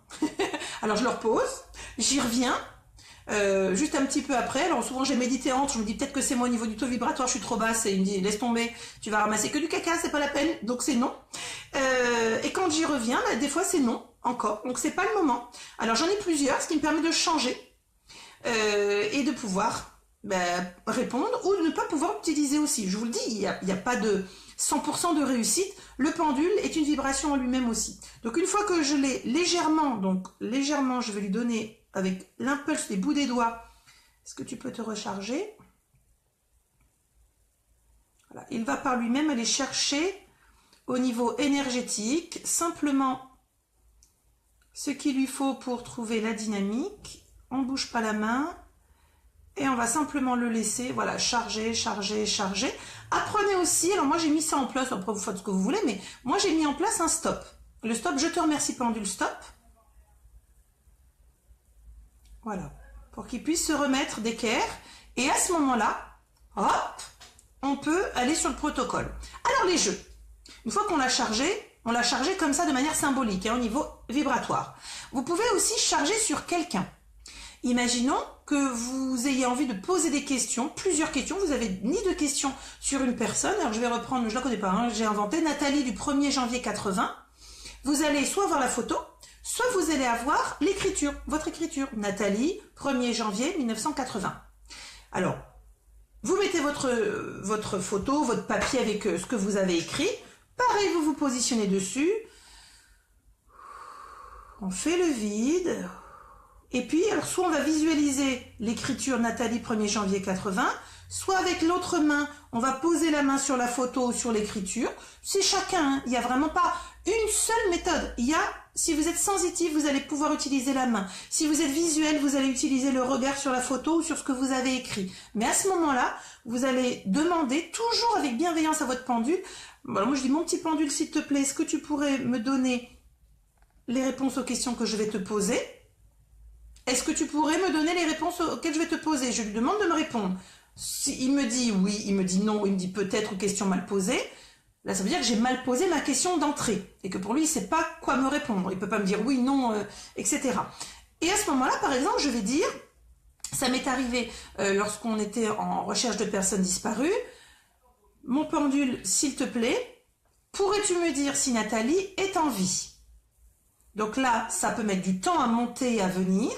Alors, je le repose, j'y reviens. Juste un petit peu après, alors souvent j'ai médité entre, je me dis peut-être que c'est moi au niveau du taux vibratoire, je suis trop basse, et il me dit laisse tomber, tu vas ramasser que du caca, c'est pas la peine, donc c'est non. Et quand j'y reviens, bah, des fois c'est non, encore, donc c'est pas le moment. Alors j'en ai plusieurs, ce qui me permet de changer et de pouvoir répondre ou de ne pas pouvoir utiliser aussi. Je vous le dis, il y a pas de 100% de réussite, le pendule est une vibration en lui-même aussi. Donc une fois que je l'ai légèrement, je vais lui donner avec l'impulse des bouts des doigts, est-ce que tu peux te recharger? Voilà. Il va par lui-même aller chercher au niveau énergétique simplement ce qu'il lui faut pour trouver la dynamique. On ne bouge pas la main et on va simplement le laisser, voilà, charger, charger, charger. Apprenez aussi, alors moi j'ai mis ça en place, après vous faites ce que vous voulez, mais moi j'ai mis en place un stop. Le stop, je te remercie pendule, stop. Voilà, pour qu'il puisse se remettre d'équerre. Et à ce moment-là, hop, on peut aller sur le protocole. Alors les jeux, une fois qu'on l'a chargé comme ça de manière symbolique, hein, au niveau vibratoire. Vous pouvez aussi charger sur quelqu'un. Imaginons que vous ayez envie de poser des questions, plusieurs questions, vous avez ni de questions sur une personne. Alors je vais reprendre, je la connais pas, hein, j'ai inventé Nathalie du 1er janvier 80. Vous allez soit voir la photo, soit vous allez avoir l'écriture, votre écriture. Nathalie, 1er janvier 1980. Alors, vous mettez votre photo, votre papier avec ce que vous avez écrit. Pareil, vous vous positionnez dessus. On fait le vide. Et puis, alors, soit on va visualiser l'écriture Nathalie 1er janvier 80, soit avec l'autre main, on va poser la main sur la photo ou sur l'écriture. C'est chacun, hein. Il n'y a vraiment pas une seule méthode. Si vous êtes sensitif, vous allez pouvoir utiliser la main. Si vous êtes visuel, vous allez utiliser le regard sur la photo ou sur ce que vous avez écrit. Mais à ce moment-là, vous allez demander, toujours avec bienveillance à votre pendule, alors moi je dis, mon petit pendule, s'il te plaît, est-ce que tu pourrais me donner les réponses aux questions que je vais te poser. Est-ce que tu pourrais me donner les réponses auxquelles je vais te poser? Je lui demande de me répondre. Si il me dit oui, il me dit non, il me dit peut-être ou question mal posée, là ça veut dire que j'ai mal posé ma question d'entrée et que pour lui il ne sait pas quoi me répondre. Il ne peut pas me dire oui, non, etc. Et à ce moment-là, par exemple, je vais dire, ça m'est arrivé lorsqu'on était en recherche de personnes disparues, mon pendule, s'il te plaît, pourrais-tu me dire si Nathalie est en vie? Donc là, ça peut mettre du temps à monter et à venir,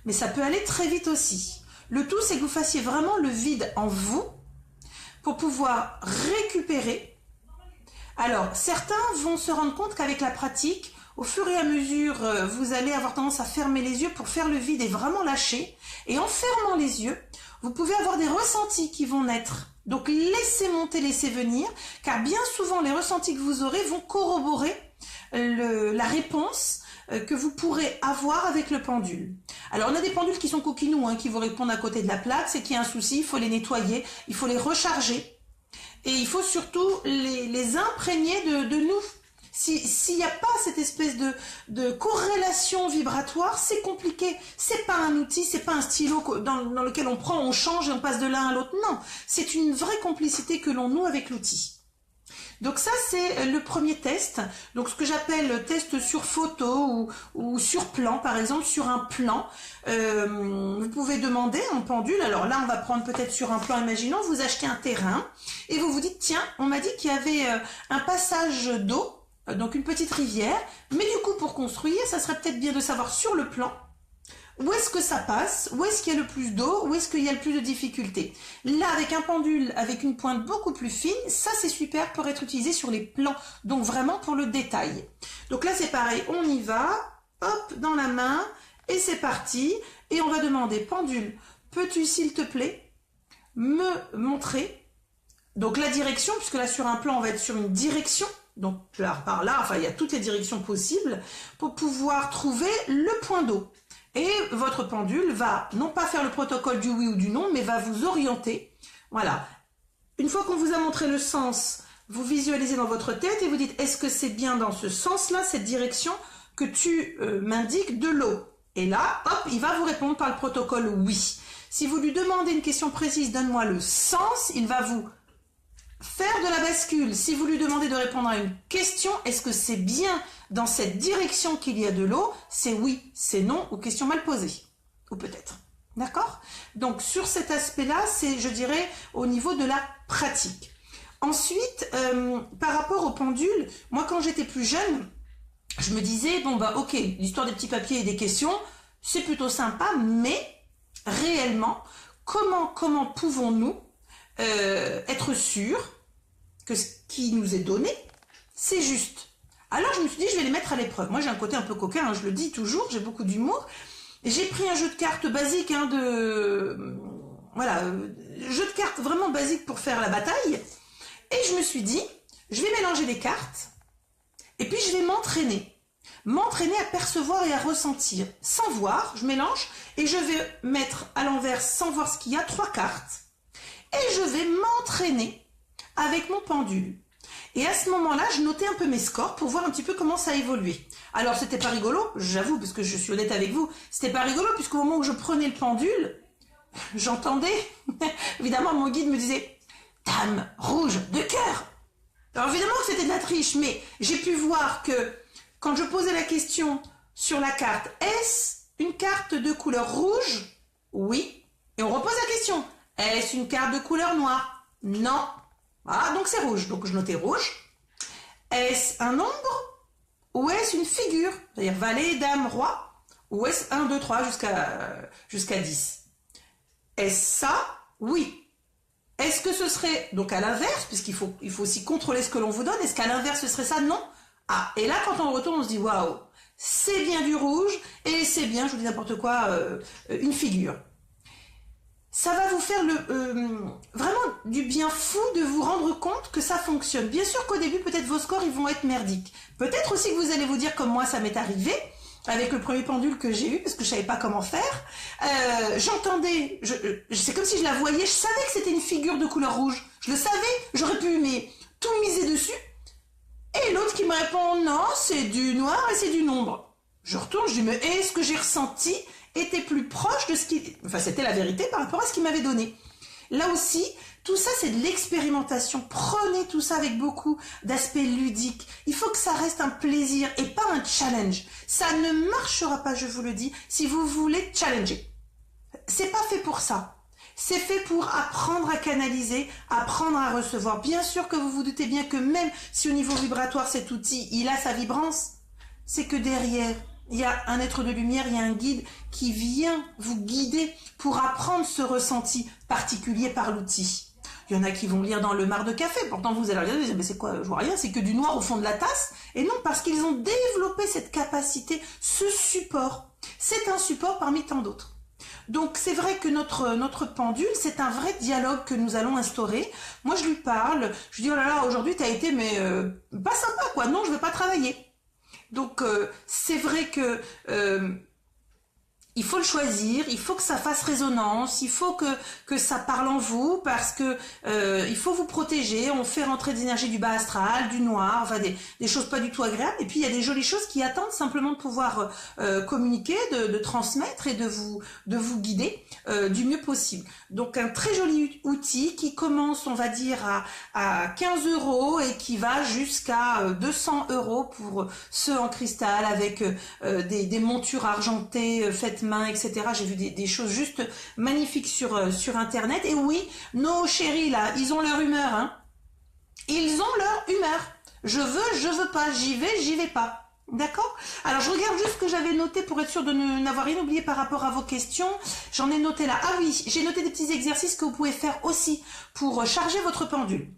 mais ça peut aller très vite aussi. Le tout, c'est que vous fassiez vraiment le vide en vous pour pouvoir récupérer. Alors, certains vont se rendre compte qu'avec la pratique, au fur et à mesure, vous allez avoir tendance à fermer les yeux pour faire le vide et vraiment lâcher. Et en fermant les yeux, vous pouvez avoir des ressentis qui vont naître. Donc, laissez monter, laissez venir, car bien souvent, les ressentis que vous aurez vont corroborer la réponse que vous pourrez avoir avec le pendule. Alors on a des pendules qui sont coquinous, qui vous répondent à côté de la plaque, c'est qu'il y a un souci, il faut les nettoyer, il faut les recharger et il faut surtout les imprégner de nous. S'il n'y a pas cette espèce de corrélation vibratoire, c'est compliqué. C'est pas un outil, c'est pas un stylo dans lequel on prend, on change et on passe de l'un à l'autre. Non, c'est une vraie complicité que l'on noue avec l'outil. Donc ça, c'est le premier test. Donc ce que j'appelle test sur photo ou sur plan, par exemple, sur un plan. Vous pouvez demander un pendule. Alors là, on va prendre peut-être sur un plan, imaginons, vous achetez un terrain et vous vous dites, tiens, on m'a dit qu'il y avait un passage d'eau, donc une petite rivière, mais du coup, pour construire, ça serait peut-être bien de savoir sur le plan où est-ce que ça passe, où est-ce qu'il y a le plus d'eau, où est-ce qu'il y a le plus de difficultés. Là, avec un pendule, avec une pointe beaucoup plus fine, ça c'est super pour être utilisé sur les plans, donc vraiment pour le détail. Donc là c'est pareil, on y va, hop, dans la main, et c'est parti, et on va demander, pendule, peux-tu s'il te plaît me montrer, donc la direction, puisque là sur un plan on va être sur une direction, donc là, par là, enfin il y a toutes les directions possibles, pour pouvoir trouver le point d'eau. Et votre pendule va non pas faire le protocole du oui ou du non, mais va vous orienter. Voilà. Une fois qu'on vous a montré le sens, vous visualisez dans votre tête et vous dites, est-ce que c'est bien dans ce sens-là, cette direction, que tu m'indiques de l'eau? Et là, hop, il va vous répondre par le protocole oui. Si vous lui demandez une question précise, donne-moi le sens, il va vous faire de la bascule. Si vous lui demandez de répondre à une question, est-ce que c'est bien dans cette direction qu'il y a de l'eau? C'est oui, c'est non, ou question mal posée. Ou peut-être. D'accord? Donc sur cet aspect-là, c'est, je dirais, au niveau de la pratique. Ensuite, par rapport au pendule, moi quand j'étais plus jeune, je me disais, bon bah ok, l'histoire des petits papiers et des questions, c'est plutôt sympa, mais réellement, comment pouvons-nous être sûrs que ce qui nous est donné, c'est juste? Alors je me suis dit, je vais les mettre à l'épreuve. Moi j'ai un côté un peu coquin, je le dis toujours, j'ai beaucoup d'humour. J'ai pris un jeu de cartes basique, voilà, jeu de cartes vraiment basique pour faire la bataille. Et je me suis dit, je vais mélanger les cartes, et puis je vais m'entraîner. M'entraîner à percevoir et à ressentir. Sans voir, je mélange, et je vais mettre à l'envers, sans voir ce qu'il y a, 3 cartes. Et je vais m'entraîner avec mon pendule. Et à ce moment-là, je notais un peu mes scores pour voir un petit peu comment ça évoluait. Alors, c'était pas rigolo, j'avoue, parce que je suis honnête avec vous, c'était pas rigolo, puisqu'au moment où je prenais le pendule, j'entendais, évidemment, mon guide me disait « Dame rouge de cœur ». Alors, évidemment que c'était de la triche, mais j'ai pu voir que quand je posais la question sur la carte, est-ce une carte de couleur rouge? Oui. Et on repose la question. Est-ce une carte de couleur noire? Non. Voilà, donc c'est rouge. Donc je notais rouge. Est-ce un nombre ou est-ce une figure? C'est-à-dire valet, dame, roi? Ou est-ce 1, 2, 3 jusqu'à 10? Est-ce ça? Oui. Est-ce que ce serait, donc à l'inverse, puisqu'il faut aussi contrôler ce que l'on vous donne, est-ce qu'à l'inverse ce serait ça? Non. Ah, et là quand on retourne, on se dit waouh, c'est bien du rouge et c'est bien, je vous dis n'importe quoi, une figure. Ça va vous faire vraiment du bien fou de vous rendre compte que ça fonctionne. Bien sûr qu'au début, peut-être vos scores ils vont être merdiques. Peut-être aussi que vous allez vous dire, comme moi ça m'est arrivé, avec le premier pendule que j'ai eu, parce que je savais pas comment faire. J'entendais, c'est comme si je la voyais, je savais que c'était une figure de couleur rouge. Je le savais, j'aurais pu tout miser dessus. Et l'autre qui me répond, non, c'est du noir et c'est du nombre. Je retourne, je dis, mais est-ce que j'ai ressenti était plus proche de ce qui... Enfin, c'était la vérité par rapport à ce qu'il m'avait donné. Là aussi, tout ça, c'est de l'expérimentation. Prenez tout ça avec beaucoup d'aspect ludique. Il faut que ça reste un plaisir et pas un challenge. Ça ne marchera pas, je vous le dis, si vous voulez challenger. C'est pas fait pour ça. C'est fait pour apprendre à canaliser, apprendre à recevoir. Bien sûr que vous vous doutez bien que même si au niveau vibratoire, cet outil, il a sa vibrance, c'est que derrière, il y a un être de lumière, il y a un guide qui vient vous guider pour apprendre ce ressenti particulier par l'outil. Il y en a qui vont lire dans le marc de café, pourtant vous allez regarder, mais c'est quoi, je vois rien, c'est que du noir au fond de la tasse. Et non, parce qu'ils ont développé cette capacité, ce support. C'est un support parmi tant d'autres. Donc c'est vrai que notre pendule, c'est un vrai dialogue que nous allons instaurer. Moi je lui parle, je lui dis oh là là, aujourd'hui t'as été mais pas sympa quoi, non je vais pas travailler. Donc c'est vrai que il faut le choisir, il faut que ça fasse résonance, il faut que ça parle en vous parce que il faut vous protéger. On fait rentrer des énergies du bas astral, du noir, enfin des choses pas du tout agréables. Et puis il y a des jolies choses qui attendent simplement de pouvoir communiquer, de transmettre et de vous guider du mieux possible. Donc un très joli outil qui commence, on va dire, à 15 € et qui va jusqu'à 200 € pour ceux en cristal avec des montures argentées faites main, etc. J'ai vu des choses juste magnifiques sur Internet. Et oui, nos chéris là, ils ont leur humeur. Hein. Ils ont leur humeur. Je veux pas. J'y vais pas. D'accord? Alors je regarde juste ce que j'avais noté pour être sûr de n'avoir rien oublié par rapport à vos questions. J'en ai noté là. Ah oui, j'ai noté des petits exercices que vous pouvez faire aussi pour charger votre pendule.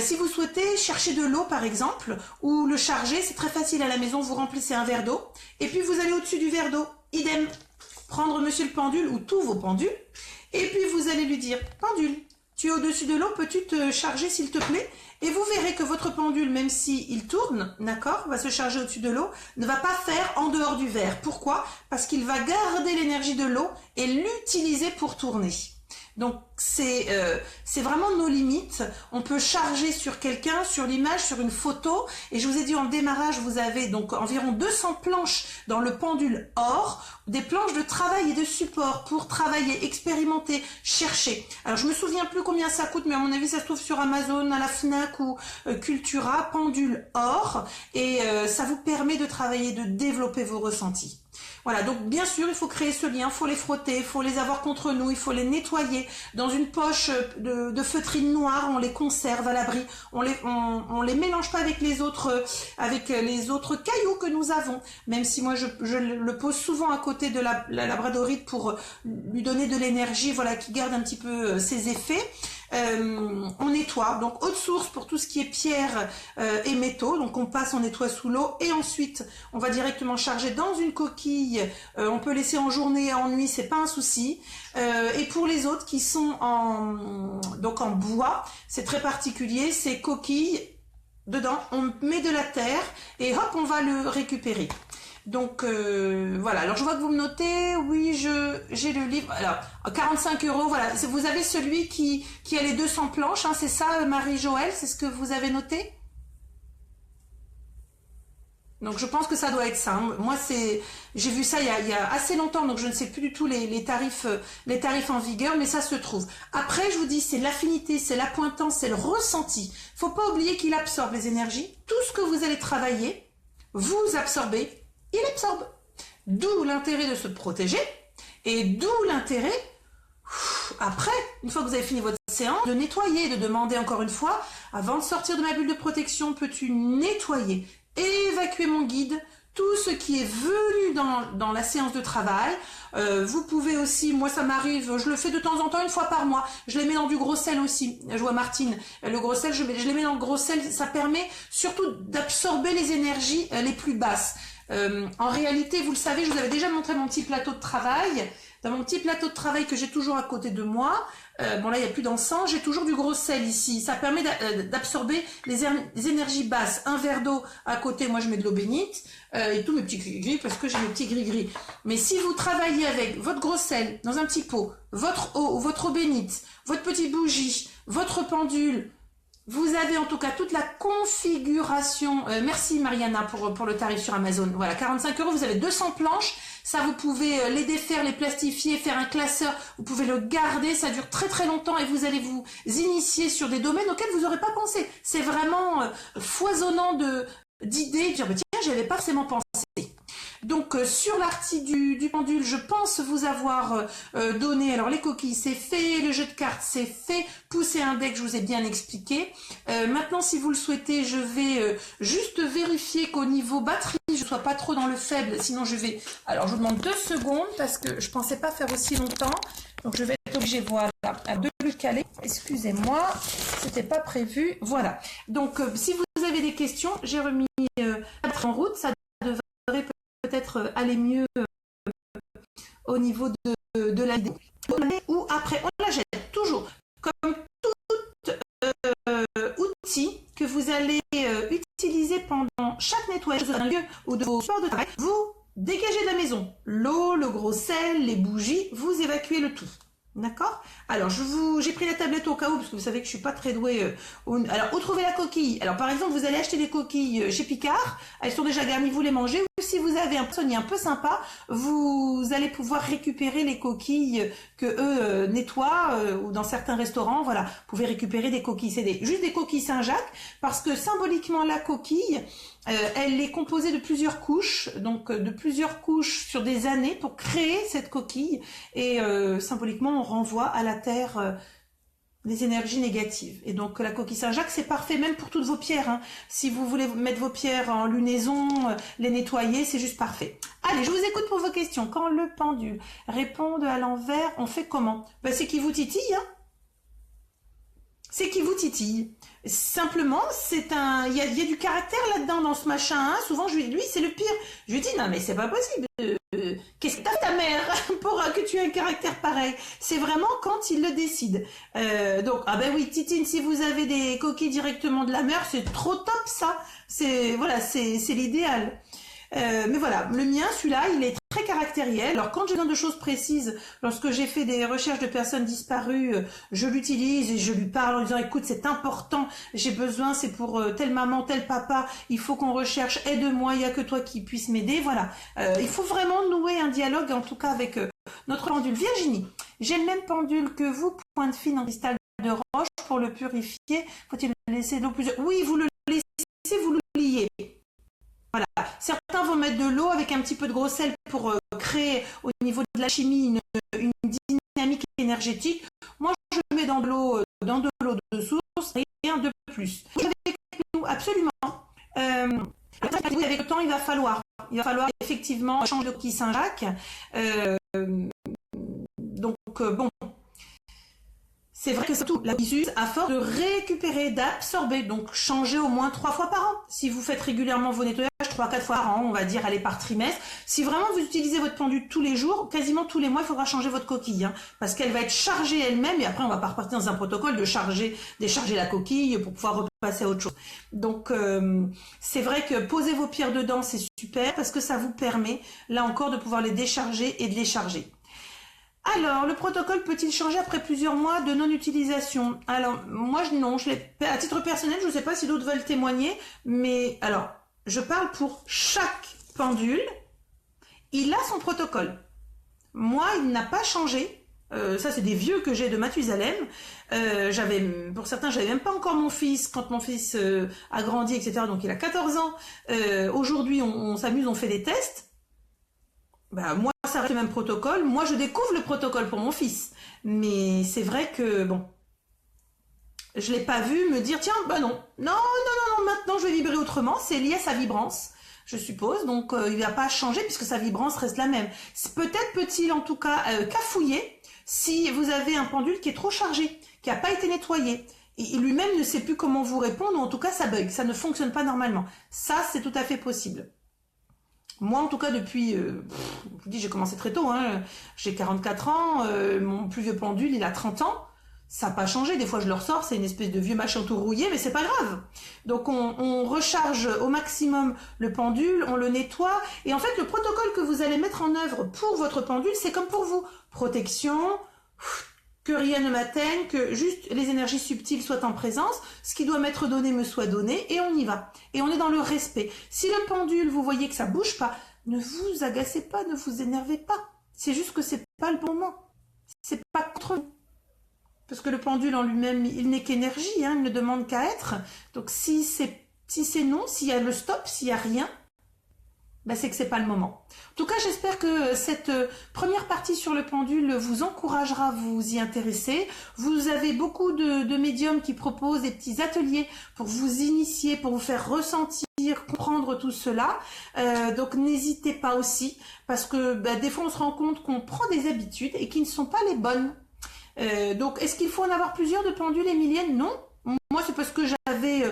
Si vous souhaitez chercher de l'eau par exemple, ou le charger, c'est très facile à la maison, vous remplissez un verre d'eau, et puis vous allez au-dessus du verre d'eau, idem, prendre monsieur le pendule, ou tous vos pendules, et puis vous allez lui dire, pendule, tu es au-dessus de l'eau, peux-tu te charger s'il te plaît? Et vous verrez que votre pendule, même s'il tourne, d'accord, va se charger au-dessus de l'eau, ne va pas faire en dehors du verre. Pourquoi? Parce qu'il va garder l'énergie de l'eau et l'utiliser pour tourner. Donc c'est vraiment nos limites. On peut charger sur quelqu'un, sur l'image, sur une photo. Et je vous ai dit en démarrage, vous avez donc environ 200 planches dans le pendule or, des planches de travail et de support pour travailler, expérimenter, chercher. Alors je me souviens plus combien ça coûte, mais à mon avis ça se trouve sur Amazon, à la Fnac ou Cultura, pendule or. Et ça vous permet de travailler, de développer vos ressentis. Voilà, donc bien sûr, il faut créer ce lien, il faut les frotter, il faut les avoir contre nous, il faut les nettoyer. Dans une poche de feutrine noire, on les conserve à l'abri, on les mélange pas avec les autres cailloux que nous avons. Même si moi, je le pose souvent à côté de la labradorite pour lui donner de l'énergie, voilà, qui garde un petit peu ses effets. On nettoie, donc eau de source pour tout ce qui est pierre et métaux, donc on passe, on nettoie sous l'eau et ensuite on va directement charger dans une coquille, on peut laisser en journée et en nuit, c'est pas un souci. Et pour les autres qui sont en bois, c'est très particulier, ces coquilles, dedans on met de la terre et hop on va le récupérer. Donc voilà, alors je vois que vous me notez, oui j'ai le livre, alors 45 €, voilà, vous avez celui qui a les 200 planches, hein, c'est ça Marie-Joëlle, c'est ce que vous avez noté? Donc je pense que ça doit être ça, hein. Moi j'ai vu ça il y a assez longtemps, donc je ne sais plus du tout les tarifs en vigueur, mais ça se trouve. Après je vous dis, c'est l'affinité, c'est la pointance, c'est le ressenti. Faut pas oublier qu'il absorbe les énergies, tout ce que vous allez travailler, vous absorbez, il absorbe. D'où l'intérêt de se protéger et d'où l'intérêt, après, une fois que vous avez fini votre séance, de nettoyer, de demander encore une fois, avant de sortir de ma bulle de protection, peux-tu nettoyer, évacuer mon guide, tout ce qui est venu dans la séance de travail. Vous pouvez aussi, moi ça m'arrive, je le fais de temps en temps, une fois par mois, je les mets dans du gros sel aussi. Je vois Martine, le gros sel, je les mets dans le gros sel, ça permet surtout d'absorber les énergies les plus basses. En réalité, vous le savez, je vous avais déjà montré mon petit plateau de travail. Dans mon petit plateau de travail que j'ai toujours à côté de moi, bon là il n'y a plus d'encens, j'ai toujours du gros sel ici. Ça permet d'absorber les énergies basses. Un verre d'eau à côté, moi je mets de l'eau bénite et tous mes petits gris-gris parce que j'ai mes petits gris-gris. Mais si vous travaillez avec votre gros sel dans un petit pot, votre eau bénite, votre petite bougie, votre pendule, Vous avez en tout cas toute la configuration. Merci Mariana pour le tarif sur Amazon. Voilà, 45 €, vous avez 200 planches. Ça, vous pouvez les défaire, les plastifier, faire un classeur. Vous pouvez le garder, ça dure très très longtemps et vous allez vous initier sur des domaines auxquels vous n'aurez pas pensé. C'est vraiment foisonnant d'idées, de dire, bah, tiens, j'avais pas forcément pensé. Donc sur l'artie du pendule, je pense vous avoir donné, alors les coquilles c'est fait, le jeu de cartes c'est fait, pousser un deck je vous ai bien expliqué. Maintenant si vous le souhaitez, je vais juste vérifier qu'au niveau batterie, je ne sois pas trop dans le faible, sinon je vais... Alors je vous demande 2 secondes parce que je pensais pas faire aussi longtemps, donc je vais être obligée, voilà, de le caler, excusez-moi, c'était pas prévu, voilà. Donc si vous avez des questions, j'ai remis en route, ça devrait peut-être aller mieux au niveau de la vidéo. Ou après, on la jette toujours. Comme tout outil que vous allez utiliser pendant chaque nettoyage d'un lieu ou de vos sports de travail, vous dégagez de la maison l'eau, le gros sel, les bougies, vous évacuez le tout. D'accord? Alors, j'ai pris la tablette au cas où, parce que vous savez que je suis pas très douée. Alors, où trouver la coquille? Alors, par exemple, vous allez acheter des coquilles chez Picard. Elles sont déjà garnies, vous les mangez. Ou si vous avez un poissonnier un peu sympa, vous allez pouvoir récupérer les coquilles que eux nettoient, ou dans certains restaurants, voilà. Vous pouvez récupérer des coquilles. C'est juste des coquilles Saint-Jacques, parce que symboliquement, la coquille, elle est composée de plusieurs couches, donc de plusieurs couches sur des années pour créer cette coquille. Et symboliquement, on renvoie à la terre les énergies négatives. Et donc la coquille Saint-Jacques, c'est parfait même pour toutes vos pierres. Hein. Si vous voulez mettre vos pierres en lunaison, les nettoyer, c'est juste parfait. Allez, je vous écoute pour vos questions. Quand le pendule répond à l'envers, on fait comment? Ben, c'est qui vous titille, hein. C'est qui vous titille. Simplement, il y a du caractère là-dedans dans ce machin. Hein. Souvent, lui, c'est le pire. Je lui dis, non, mais c'est pas possible. Qu'est-ce que t'as ta mère pour que tu aies un caractère pareil? C'est vraiment quand il le décide. Donc, ah ben oui, Titine, si vous avez des coquilles directement de la mer, c'est trop top ça. Voilà, c'est l'idéal. Mais voilà, le mien, celui-là, il est très caractériel. Alors quand j'ai besoin de choses précises, lorsque j'ai fait des recherches de personnes disparues, je l'utilise et je lui parle en disant écoute, c'est important, j'ai besoin, c'est pour telle maman, tel papa, il faut qu'on recherche, aide-moi, il n'y a que toi qui puisse m'aider, voilà. Il faut vraiment nouer un dialogue, en tout cas avec notre pendule. Virginie, j'ai le même pendule que vous, pointe fine en cristal de roche, pour le purifier, faut-il le laisser de l'eau plusieurs... Oui, vous le laissez, vous l'oubliez. Voilà. Certains vont mettre de l'eau avec un petit peu de gros sel pour créer au niveau de la chimie une dynamique énergétique. Moi, je mets dans de l'eau de source, rien de plus. Avec nous, absolument. Avec le temps, il va falloir effectivement changer de coquille Saint-Jacques. Donc, bon. C'est vrai que c'est tout. La coquille à force de récupérer, d'absorber, donc changer au moins 3 fois par an. Si vous faites régulièrement vos nettoyages, 3-4 fois par an, on va dire, aller par trimestre. Si vraiment vous utilisez votre pendule tous les jours, quasiment tous les mois, il faudra changer votre coquille, hein, parce qu'elle va être chargée elle-même, et après on va pas repartir dans un protocole de décharger la coquille pour pouvoir repasser à autre chose. Donc c'est vrai que poser vos pierres dedans, c'est super, parce que ça vous permet, là encore, de pouvoir les décharger et de les charger. Alors, le protocole peut-il changer après plusieurs mois de non-utilisation? Alors, moi, non, à titre personnel, je ne sais pas si d'autres veulent témoigner, mais alors, je parle pour chaque pendule, il a son protocole. Moi, il n'a pas changé. Ça, c'est des vieux que j'ai de Mathusalem. Pour certains, j'avais même pas encore mon fils quand mon fils a grandi, etc. Donc, il a 14 ans. Aujourd'hui, on s'amuse, on fait des tests. Bah, moi, ça reste le même protocole. Moi, je découvre le protocole pour mon fils. Mais c'est vrai que, bon, je l'ai pas vu me dire, tiens, bah non, maintenant je vais vibrer autrement. C'est lié à sa vibrance, je suppose. Donc, il va pas changer puisque sa vibrance reste la même. Peut-être peut-il, en tout cas, cafouiller si vous avez un pendule qui est trop chargé, qui n'a pas été nettoyé. Et lui-même ne sait plus comment vous répondre, ou en tout cas, ça bug, ça ne fonctionne pas normalement. Ça, c'est tout à fait possible. Moi, en tout cas, depuis, je vous dis, j'ai commencé très tôt, hein, j'ai 44 ans, mon plus vieux pendule, il a 30 ans, ça n'a pas changé, des fois je le ressors, c'est une espèce de vieux machin tout rouillé, mais c'est pas grave. Donc on recharge au maximum le pendule, on le nettoie, et en fait, le protocole que vous allez mettre en œuvre pour votre pendule, c'est comme pour vous, protection, que rien ne m'atteigne, que juste les énergies subtiles soient en présence, ce qui doit m'être donné me soit donné, et on y va. Et on est dans le respect. Si le pendule, vous voyez que ça bouge pas, ne vous agacez pas, ne vous énervez pas. C'est juste que c'est pas le bon moment. C'est pas contre vous. Parce que le pendule en lui-même, il n'est qu'énergie, hein, il ne demande qu'à être. Donc si c'est non, s'il y a le stop, s'il y a rien, ben c'est que c'est pas le moment. En tout cas, j'espère que cette première partie sur le pendule vous encouragera à vous y intéresser. Vous avez beaucoup de médiums qui proposent des petits ateliers pour vous initier, pour vous faire ressentir, comprendre tout cela. Donc n'hésitez pas aussi, parce que des fois on se rend compte qu'on prend des habitudes et qui ne sont pas les bonnes. Donc est-ce qu'il faut en avoir plusieurs de pendules, Émilienne? Non. Moi c'est parce que j'avais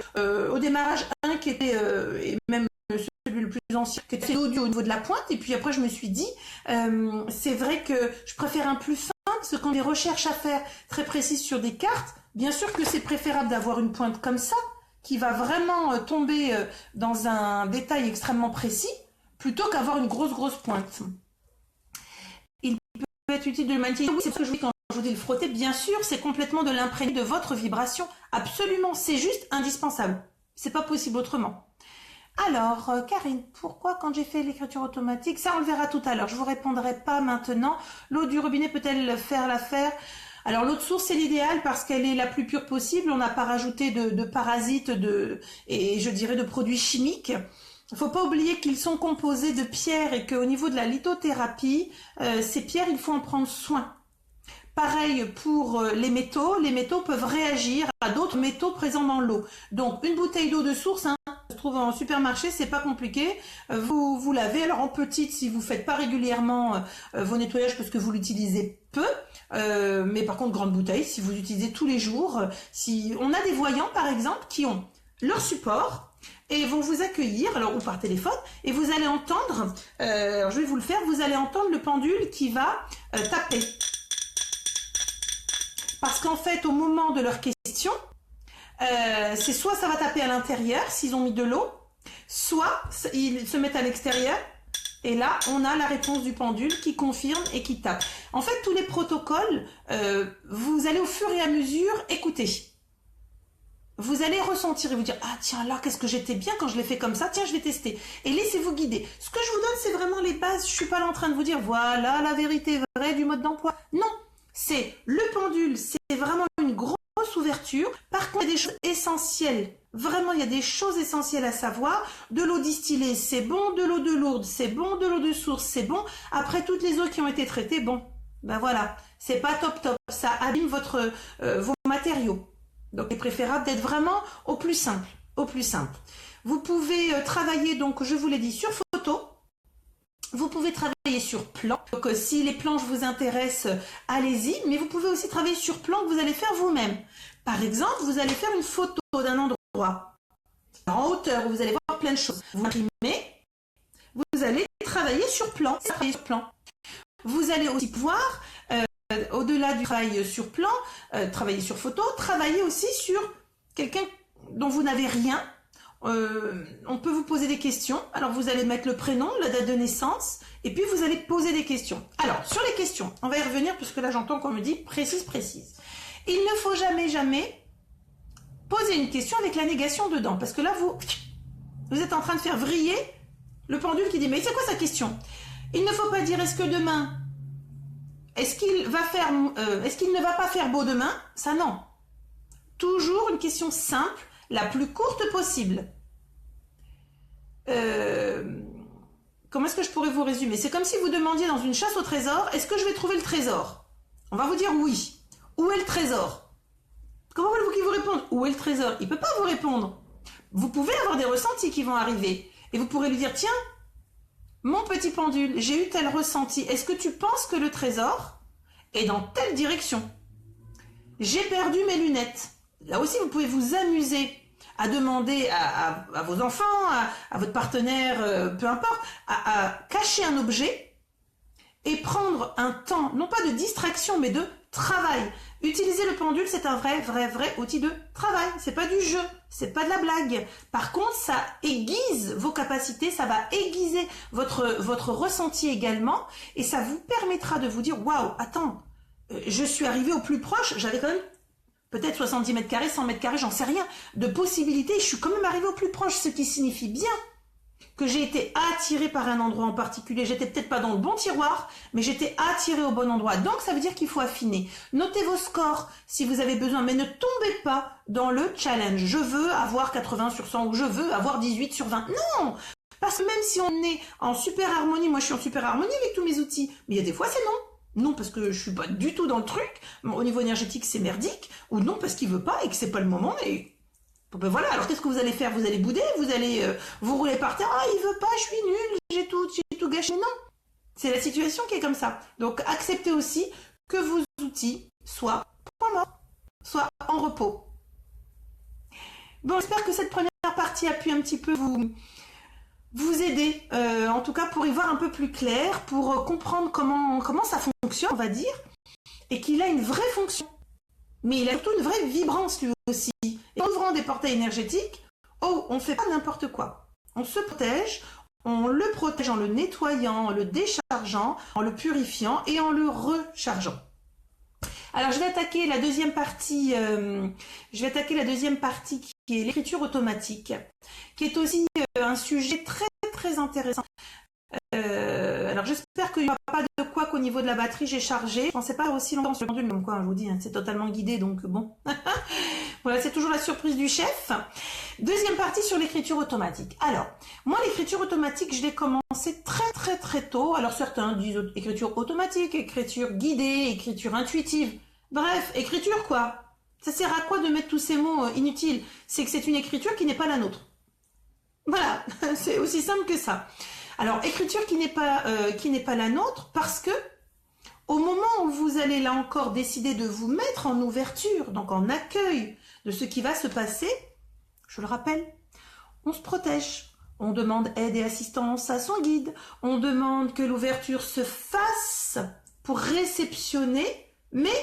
au démarrage un qui était, et même celui le plus ancien, qui était audio au niveau de la pointe, et puis après je me suis dit, c'est vrai que je préfère un plus fin, parce que quand des recherches à faire très précises sur des cartes, bien sûr que c'est préférable d'avoir une pointe comme ça, qui va vraiment tomber dans un détail extrêmement précis, plutôt qu'avoir une grosse pointe. Il peut être utile de le manipuler, oui, c'est ce que je dis quand je vous dis le frotter, bien sûr, c'est complètement de l'imprégner de votre vibration, absolument, c'est juste indispensable, c'est pas possible autrement. Alors, Karine, pourquoi quand j'ai fait l'écriture automatique, ça on le verra tout à l'heure, je vous répondrai pas maintenant, l'eau du robinet peut-elle faire l'affaire? Alors l'eau de source c'est l'idéal parce qu'elle est la plus pure possible, on n'a pas rajouté de parasites et je dirais de produits chimiques. Il ne faut pas oublier qu'ils sont composés de pierres et qu'au niveau de la lithothérapie, ces pierres il faut en prendre soin. Pareil pour les métaux peuvent réagir à d'autres métaux présents dans l'eau. Donc une bouteille d'eau de source, hein, se trouve en supermarché, c'est pas compliqué. Vous lavez, alors en petite si vous faites pas régulièrement vos nettoyages parce que vous l'utilisez peu, mais par contre grande bouteille si vous utilisez tous les jours. Si on a des voyants par exemple qui ont leur support et vont vous accueillir, alors ou par téléphone, et vous allez entendre, alors je vais vous le faire, vous allez entendre le pendule qui va taper. Parce qu'en fait, au moment de leur question, c'est soit ça va taper à l'intérieur, s'ils ont mis de l'eau, soit ils se mettent à l'extérieur, et là, on a la réponse du pendule qui confirme et qui tape. En fait, tous les protocoles, vous allez au fur et à mesure écouter. Vous allez ressentir et vous dire « Ah tiens, là, qu'est-ce que j'étais bien quand je l'ai fait comme ça, tiens, je vais tester. » Et laissez-vous guider. Ce que je vous donne, c'est vraiment les bases. Je suis pas là en train de vous dire « Voilà la vérité vraie du mode d'emploi. » Non. C'est le pendule, c'est vraiment une grosse ouverture. Par contre, il y a des choses essentielles. Vraiment, il y a des choses essentielles à savoir. De l'eau distillée, c'est bon. De l'eau de Lourdes, c'est bon. De l'eau de source, c'est bon. Après, toutes les eaux qui ont été traitées, bon, ben voilà. C'est pas top. Ça abîme vos matériaux. Donc, il est préférable d'être vraiment au plus simple. Vous pouvez travailler, donc, je vous l'ai dit, sur photo. Vous pouvez travailler sur plan, donc si les planches vous intéressent, allez-y, mais vous pouvez aussi travailler sur plan que vous allez faire vous-même. Par exemple, vous allez faire une photo d'un endroit en hauteur où vous allez voir plein de choses. Vous imprimez, vous allez travailler sur plan. Vous allez aussi pouvoir, au-delà du travail sur plan, travailler sur photo, travailler aussi sur quelqu'un dont vous n'avez rien. On peut vous poser des questions. Alors vous allez mettre le prénom, la date de naissance, et puis vous allez poser des questions. Alors sur les questions, on va y revenir puisque là j'entends qu'on me dit précise. Il ne faut jamais poser une question avec la négation dedans, parce que là vous êtes en train de faire vriller le pendule qui dit mais c'est quoi sa question? Il ne faut pas dire est-ce que demain, est-ce qu'il ne va pas faire beau demain? Ça non. Toujours une question simple, la plus courte possible. Comment est-ce que je pourrais vous résumer? C'est comme si vous demandiez dans une chasse au trésor, est-ce que je vais trouver le trésor? On va vous dire oui. Où est le trésor? Comment voulez-vous qu'il vous réponde? Où est le trésor? Il ne peut pas vous répondre. Vous pouvez avoir des ressentis qui vont arriver. Et vous pourrez lui dire, tiens, mon petit pendule, j'ai eu tel ressenti. Est-ce que tu penses que le trésor est dans telle direction? J'ai perdu mes lunettes. Là aussi, vous pouvez vous amuser à demander à vos enfants, à votre partenaire, peu importe, à cacher un objet et prendre un temps, non pas de distraction, mais de travail. Utiliser le pendule, c'est un vrai outil de travail. C'est pas du jeu, c'est pas de la blague. Par contre, ça aiguise vos capacités, ça va aiguiser votre ressenti également et ça vous permettra de vous dire, waouh, attends, je suis arrivée au plus proche, j'avais quand même peut-être 70 mètres carrés, 100 mètres carrés, j'en sais rien, de possibilités, je suis quand même arrivée au plus proche, ce qui signifie bien que j'ai été attirée par un endroit en particulier. J'étais peut-être pas dans le bon tiroir, mais j'étais attirée au bon endroit. Donc, ça veut dire qu'il faut affiner. Notez vos scores si vous avez besoin, mais ne tombez pas dans le challenge. Je veux avoir 80 sur 100 ou je veux avoir 18 sur 20. Non! Parce que même si on est en super harmonie, moi je suis en super harmonie avec tous mes outils, mais il y a des fois c'est non. Non, parce que je suis pas du tout dans le truc. Au niveau énergétique, c'est merdique. Ou non, parce qu'il veut pas et que c'est pas le moment. Et ben voilà, alors qu'est-ce que vous allez faire? Vous allez bouder, vous allez vous rouler par terre. Ah, il veut pas, je suis nul, j'ai tout gâché. Non, c'est la situation qui est comme ça. Donc acceptez aussi que vos outils soient point mort, soient en repos. Bon, j'espère que cette première partie a pu un petit peu vous aider, en tout cas pour y voir un peu plus clair, pour comprendre comment ça fonctionne, on va dire, et qu'il a une vraie fonction. Mais il a surtout une vraie vibrance lui aussi. Et en ouvrant des portails énergétiques, on ne fait pas n'importe quoi. On se protège, on le protège en le nettoyant, en le déchargeant, en le purifiant et en le rechargeant. Alors je vais attaquer la deuxième partie, qui est l'écriture automatique, qui est aussi un sujet très très intéressant. Alors j'espère qu'il n'y aura pas de quoi qu'au niveau de la batterie j'ai chargé. Je pensais pas aussi longtemps sur le pendule, comme quoi je vous dis, hein, c'est totalement guidé, donc bon. Voilà, c'est toujours la surprise du chef. Deuxième partie sur l'écriture automatique. Alors, moi l'écriture automatique, je l'ai commencé très très très tôt. Alors certains disent écriture automatique, écriture guidée, écriture intuitive. Bref, écriture quoi? Ça sert à quoi de mettre tous ces mots inutiles? C'est que c'est une écriture qui n'est pas la nôtre. Voilà, c'est aussi simple que ça. Alors, écriture qui n'est pas la nôtre, parce que au moment où vous allez là encore décider de vous mettre en ouverture, donc en accueil de ce qui va se passer, je le rappelle, on se protège, on demande aide et assistance à son guide, on demande que l'ouverture se fasse pour réceptionner, mais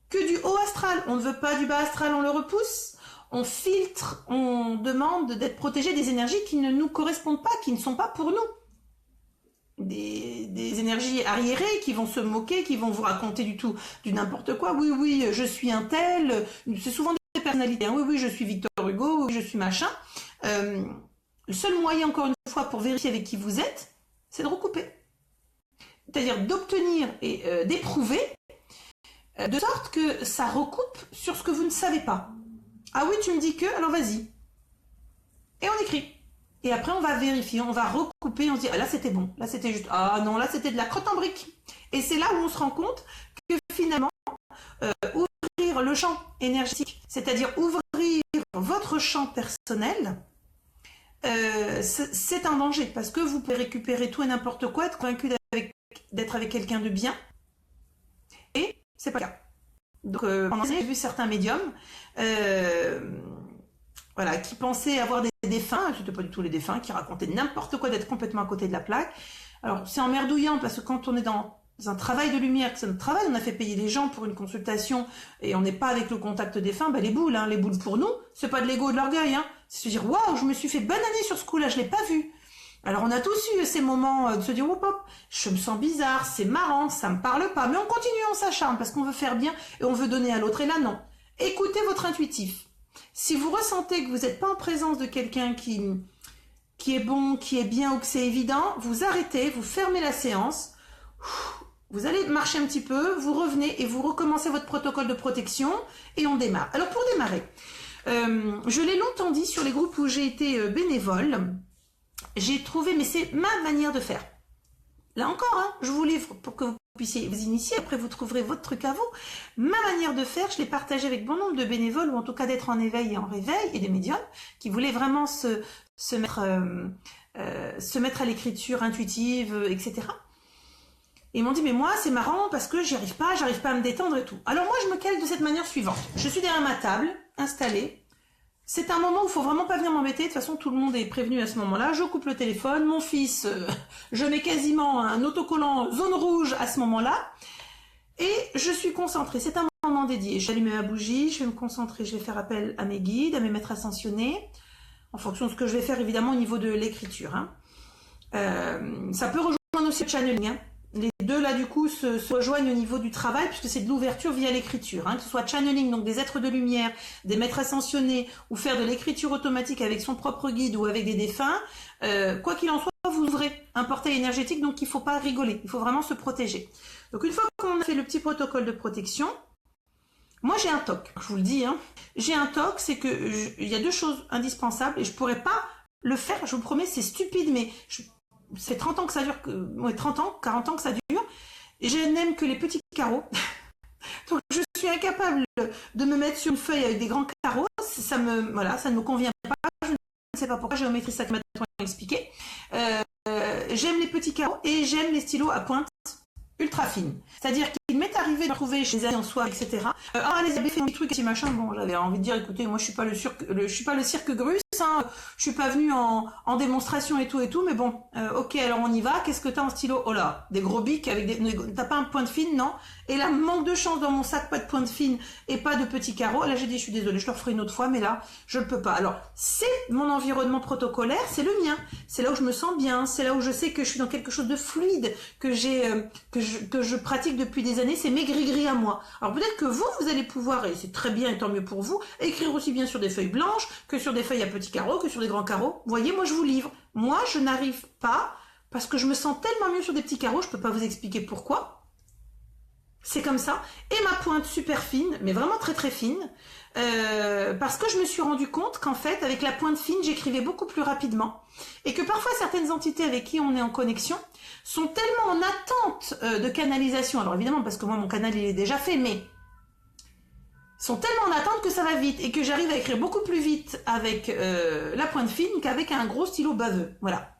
que du haut astral. On ne veut pas du bas astral, on le repousse. On filtre, on demande d'être protégé des énergies qui ne nous correspondent pas, qui ne sont pas pour nous. Des énergies arriérées qui vont se moquer, qui vont vous raconter du n'importe quoi. Oui, oui, je suis un tel. C'est souvent des personnalités. Hein. Oui, oui, je suis Victor Hugo. Oui, je suis machin. Le seul moyen, encore une fois, pour vérifier avec qui vous êtes, c'est de recouper. C'est-à-dire d'obtenir et d'éprouver de sorte que ça recoupe sur ce que vous ne savez pas. Ah oui, tu me dis que, alors vas-y. Et on écrit. Et après, on va vérifier, on va recouper, on se dit, ah là c'était bon, là c'était juste, ah non, là c'était de la crotte en brique. Et c'est là où on se rend compte que finalement, ouvrir le champ énergétique, c'est-à-dire ouvrir votre champ personnel, c'est un danger, parce que vous pouvez récupérer tout et n'importe quoi, être convaincu d'être avec quelqu'un de bien, et c'est pas le cas. Donc, pendant j'ai vu certains médiums, voilà, qui pensaient avoir des défunts, c'était pas du tout les défunts, qui racontaient n'importe quoi, d'être complètement à côté de la plaque. Alors, c'est emmerdouillant, parce que quand on est dans un travail de lumière, que c'est notre travail, on a fait payer les gens pour une consultation, et on n'est pas avec le contact défunt, ben les boules pour nous, c'est pas de l'ego, de l'orgueil, hein. C'est se dire, waouh, je me suis fait bananer sur ce coup-là, je l'ai pas vu. Alors on a tous eu ces moments de se dire, hop, hop, je me sens bizarre, c'est marrant, ça me parle pas, mais on continue, on s'acharne, parce qu'on veut faire bien, et on veut donner à l'autre, et là non. Écoutez votre intuitif. Si vous ressentez que vous n'êtes pas en présence de quelqu'un qui est bon, qui est bien, ou que c'est évident, vous arrêtez, vous fermez la séance, vous allez marcher un petit peu, vous revenez, et vous recommencez votre protocole de protection, et on démarre. Alors pour démarrer, je l'ai longtemps dit sur les groupes où j'ai été bénévole, j'ai trouvé, mais c'est ma manière de faire. Là encore, hein, je vous livre pour que vous puissiez vous initier, après vous trouverez votre truc à vous. Ma manière de faire, je l'ai partagée avec bon nombre de bénévoles, ou en tout cas d'être en éveil et en réveil, et des médiums, qui voulaient vraiment se mettre à l'écriture intuitive, etc. Et ils m'ont dit, mais moi c'est marrant parce que j'arrive pas à me détendre et tout. Alors moi je me cale de cette manière suivante. Je suis derrière ma table, installée. C'est un moment où il faut vraiment pas venir m'embêter. De toute façon, tout le monde est prévenu à ce moment-là. Je coupe le téléphone. Mon fils, je mets quasiment un autocollant zone rouge à ce moment-là. Et je suis concentrée. C'est un moment dédié. Je vais allumer ma bougie. Je vais me concentrer. Je vais faire appel à mes guides, à mes maîtres ascensionnés. En fonction de ce que je vais faire, évidemment, au niveau de l'écriture. Hein. Ça peut rejoindre aussi le channeling. Hein. les deux là du coup se rejoignent au niveau du travail puisque c'est de l'ouverture via l'écriture, hein, que ce soit channeling, donc des êtres de lumière, des maîtres ascensionnés, ou faire de l'écriture automatique avec son propre guide ou avec des défunts, quoi qu'il en soit, vous ouvrez un portail énergétique, donc il ne faut pas rigoler, il faut vraiment se protéger. Donc une fois qu'on a fait le petit protocole de protection, moi j'ai un TOC, je vous le dis, hein, j'ai un TOC, c'est que il y a deux choses indispensables et je pourrais pas le faire, je vous promets, c'est stupide, mais ça fait 30 ans que ça dure, ouais, 30 ans, 40 ans que ça dure, et je n'aime que les petits carreaux. Donc je suis incapable de me mettre sur une feuille avec des grands carreaux, voilà, ça ne me convient pas, je ne sais pas pourquoi, géométrie sacrée m'a expliqué. J'aime les petits carreaux et j'aime les stylos à pointe ultra fine. C'est-à-dire qu'il m'est arrivé de trouver chez les amis en soirée, etc. Les abeilles fait des trucs, machin. Bon, j'avais envie de dire, écoutez, moi je suis pas le cirque Grus, hein. Je suis pas venue en démonstration et tout, mais bon, ok, alors on y va. Qu'est-ce que t'as en stylo? Oh là, des gros bics avec t'as pas un point de fine, non? Et là, manque de chance dans mon sac, pas de point de fine et pas de petits carreaux. Là, j'ai dit, je suis désolée, je le referai une autre fois, mais là, je ne peux pas. Alors, c'est mon environnement protocolaire, c'est le mien. C'est là où je me sens bien, c'est là où je sais que je suis dans quelque chose de fluide, que je pratique depuis des années, c'est mes gris-gris à moi. Alors peut-être que vous allez pouvoir, et c'est très bien et tant mieux pour vous, écrire aussi bien sur des feuilles blanches, que sur des feuilles à petits carreaux, que sur des grands carreaux. Vous voyez, moi je vous livre. Moi, je n'arrive pas, parce que je me sens tellement mieux sur des petits carreaux, je ne peux pas vous expliquer pourquoi. C'est comme ça. Et ma pointe super fine, mais vraiment très très fine, parce que je me suis rendu compte qu'en fait, avec la pointe fine, j'écrivais beaucoup plus rapidement. Et que parfois, certaines entités avec qui on est en connexion sont tellement en attente de canalisation. Alors évidemment, parce que moi, mon canal, il est déjà fait, mais sont tellement en attente que ça va vite. Et que j'arrive à écrire beaucoup plus vite avec la pointe fine qu'avec un gros stylo baveux. Voilà.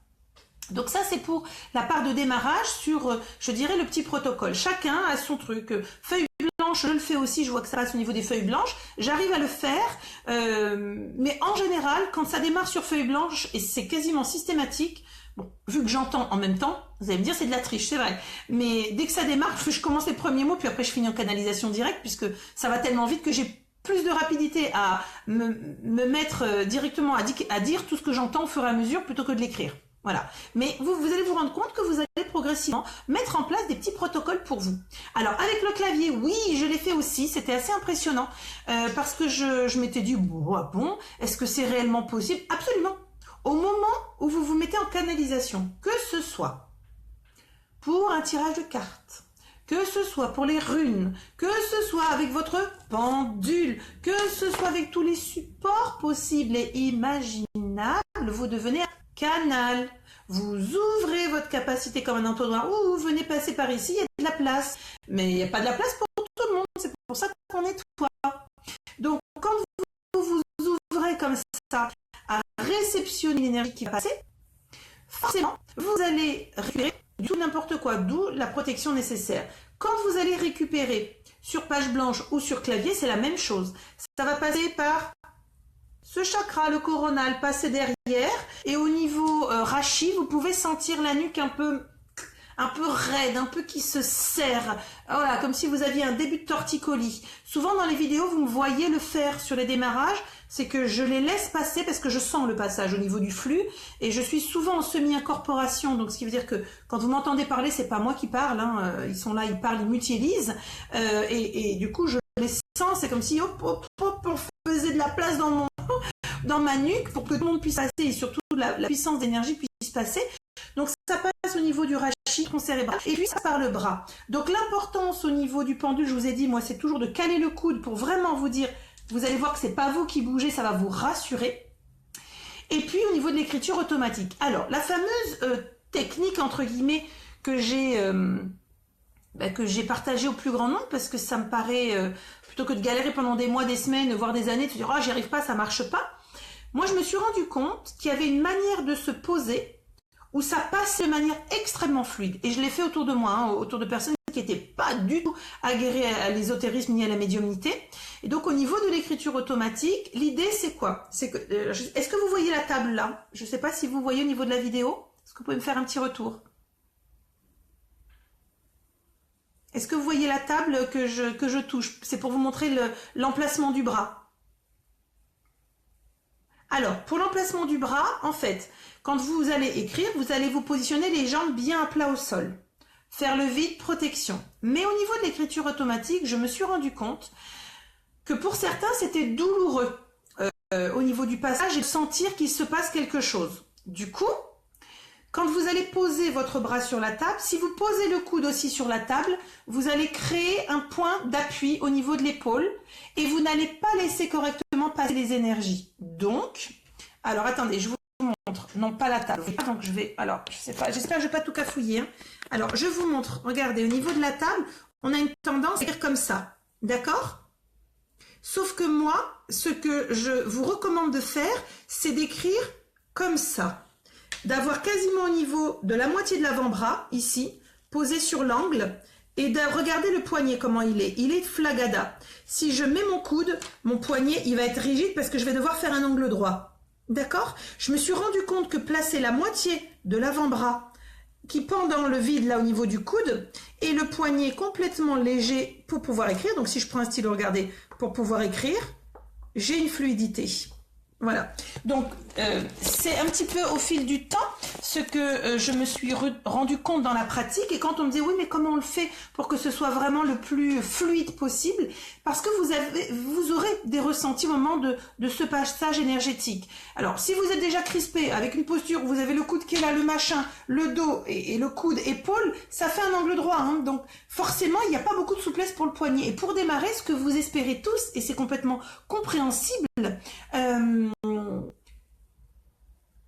Donc ça, c'est pour la part de démarrage sur, je dirais, le petit protocole. Chacun a son truc. Feuille blanche, je le fais aussi, je vois que ça passe au niveau des feuilles blanches. J'arrive à le faire, mais en général, quand ça démarre sur feuille blanche, et c'est quasiment systématique, bon, vu que j'entends en même temps, vous allez me dire c'est de la triche, c'est vrai. Mais dès que ça démarre, je commence les premiers mots, puis après je finis en canalisation directe, puisque ça va tellement vite que j'ai plus de rapidité à me mettre directement à dire tout ce que j'entends au fur et à mesure, plutôt que de l'écrire. Voilà. Mais vous allez vous rendre compte que vous allez progressivement mettre en place des petits protocoles pour vous. Alors, avec le clavier, oui, je l'ai fait aussi. C'était assez impressionnant parce que je m'étais dit, bon, est-ce que c'est réellement possible? Absolument. Au moment où vous vous mettez en canalisation, que ce soit pour un tirage de cartes, que ce soit pour les runes, que ce soit avec votre pendule, que ce soit avec tous les supports possibles et imaginables, vous devenez un canal. Vous ouvrez votre capacité comme un entonnoir. Ouh, venez passer par ici, il y a de la place. Mais il n'y a pas de la place pour tout le monde. C'est pour ça qu'on nettoie. Donc, quand vous ouvrez comme ça à réceptionner l'énergie qui va passer, forcément, vous allez récupérer du tout n'importe quoi, d'où la protection nécessaire. Quand vous allez récupérer sur page blanche ou sur clavier, c'est la même chose. Ça va passer par ce chakra, le coronal, passer derrière, et au niveau rachis, vous pouvez sentir la nuque un peu raide, un peu qui se serre, voilà, comme si vous aviez un début de torticolis. Souvent dans les vidéos, vous me voyez le faire sur les démarrages, c'est que je les laisse passer parce que je sens le passage au niveau du flux, et je suis souvent en semi-incorporation, donc ce qui veut dire que quand vous m'entendez parler, c'est pas moi qui parle, hein, ils sont là, ils parlent, ils mutualisent, et du coup je les sens, c'est comme si hop, on faisait de la place dans ma nuque pour que tout le monde puisse passer, et surtout la puissance d'énergie puisse passer. Donc ça passe au niveau du rachis cérébral, et puis ça par le bras. Donc l'importance au niveau du pendule, je vous ai dit, moi c'est toujours de caler le coude pour vraiment vous dire, vous allez voir que c'est pas vous qui bougez, ça va vous rassurer. Et puis au niveau de l'écriture automatique. Alors la fameuse technique entre guillemets que j'ai partagée au plus grand nombre, parce que ça me paraît, plutôt que de galérer pendant des mois, des semaines, voire des années, de se dire oh j'y arrive pas, ça marche pas. Moi je me suis rendu compte qu'il y avait une manière de se poser où ça passe de manière extrêmement fluide. Et je l'ai fait autour de moi, hein, autour de personnes qui n'étaient pas du tout aguerrées à l'ésotérisme ni à la médiumnité. Et donc au niveau de l'écriture automatique, l'idée c'est quoi? C'est que, est-ce que vous voyez la table là? Je ne sais pas si vous voyez au niveau de la vidéo. Est-ce que vous pouvez me faire un petit retour? Est-ce que vous voyez la table que je touche? C'est pour vous montrer l'emplacement du bras. Alors, pour l'emplacement du bras, en fait, quand vous allez écrire, vous allez vous positionner les jambes bien à plat au sol. faire le vide, protection. Mais au niveau de l'écriture automatique, je me suis rendu compte que pour certains, c'était douloureux au niveau du passage et de sentir qu'il se passe quelque chose. Du coup, quand vous allez poser votre bras sur la table, si vous posez le coude aussi sur la table, vous allez créer un point d'appui au niveau de l'épaule et vous n'allez pas laisser correctement passer les énergies. Donc, alors attendez, je vous montre. Non, pas la table. Donc je vais, alors je sais pas, j'espère que je vais pas tout cafouiller. Hein. Alors je vous montre. Regardez, au niveau de la table, on a une tendance à écrire comme ça. D'accord ? Sauf que moi, ce que je vous recommande de faire, c'est d'écrire comme ça. D'avoir quasiment au niveau de la moitié de l'avant-bras, ici, posé sur l'angle, et de regarder le poignet, comment il est. Il est flagada. Si je mets mon coude, mon poignet, il va être rigide parce que je vais devoir faire un angle droit. D'accord? Je me suis rendu compte que placer la moitié de l'avant-bras qui pend dans le vide, là, au niveau du coude, et le poignet complètement léger pour pouvoir écrire. Donc, si je prends un stylo, regardez, pour pouvoir écrire, j'ai une fluidité. Voilà, donc c'est un petit peu au fil du temps ce que je me suis rendu compte dans la pratique et quand on me dit oui mais comment on le fait pour que ce soit vraiment le plus fluide possible, parce que vous aurez des ressentis au moment de ce passage énergétique. Alors si vous êtes déjà crispé avec une posture où vous avez le coude qui est là, le machin, le dos et le coude, épaule, ça fait un angle droit, hein, donc forcément il n'y a pas beaucoup de souplesse pour le poignet et pour démarrer ce que vous espérez tous et c'est complètement compréhensible,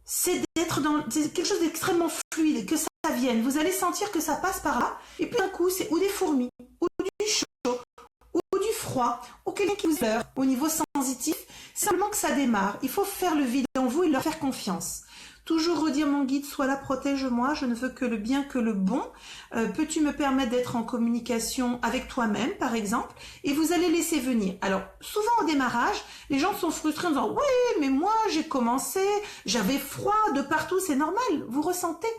c'est d'être dans quelque chose d'extrêmement fluide, que ça vienne. Vous allez sentir que ça passe par là, et puis d'un coup, c'est ou des fourmis, ou du chaud, ou du froid, ou quelqu'un qui vous pleure au niveau sensitif. C'est seulement que ça démarre. Il faut faire le vide en vous et leur faire confiance. Toujours redire mon guide, sois là, protège-moi, je ne veux que le bien, que le bon. Peux-tu me permettre d'être en communication avec toi-même, par exemple? Et vous allez laisser venir. Alors, souvent au démarrage, les gens sont frustrés en disant « Oui, mais moi, j'ai commencé, j'avais froid de partout, c'est normal. » Vous ressentez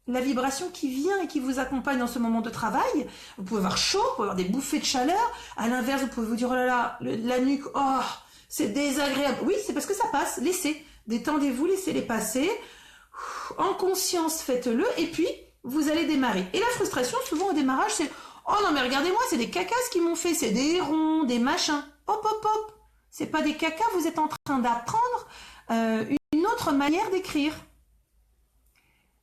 la vibration qui vient et qui vous accompagne dans ce moment de travail. Vous pouvez avoir chaud, vous pouvez avoir des bouffées de chaleur. À l'inverse, vous pouvez vous dire « Oh là là, la nuque, oh, c'est désagréable. » Oui, c'est parce que ça passe, laissez. Détendez-vous, laissez-les passer. En conscience, faites-le. Et puis, vous allez démarrer. Et la frustration, souvent au démarrage, c'est « Oh non, mais regardez-moi, c'est des cacas qui m'ont fait. C'est des ronds, des machins. » Hop, hop, hop. C'est pas des cacas, vous êtes en train d'apprendre une autre manière d'écrire.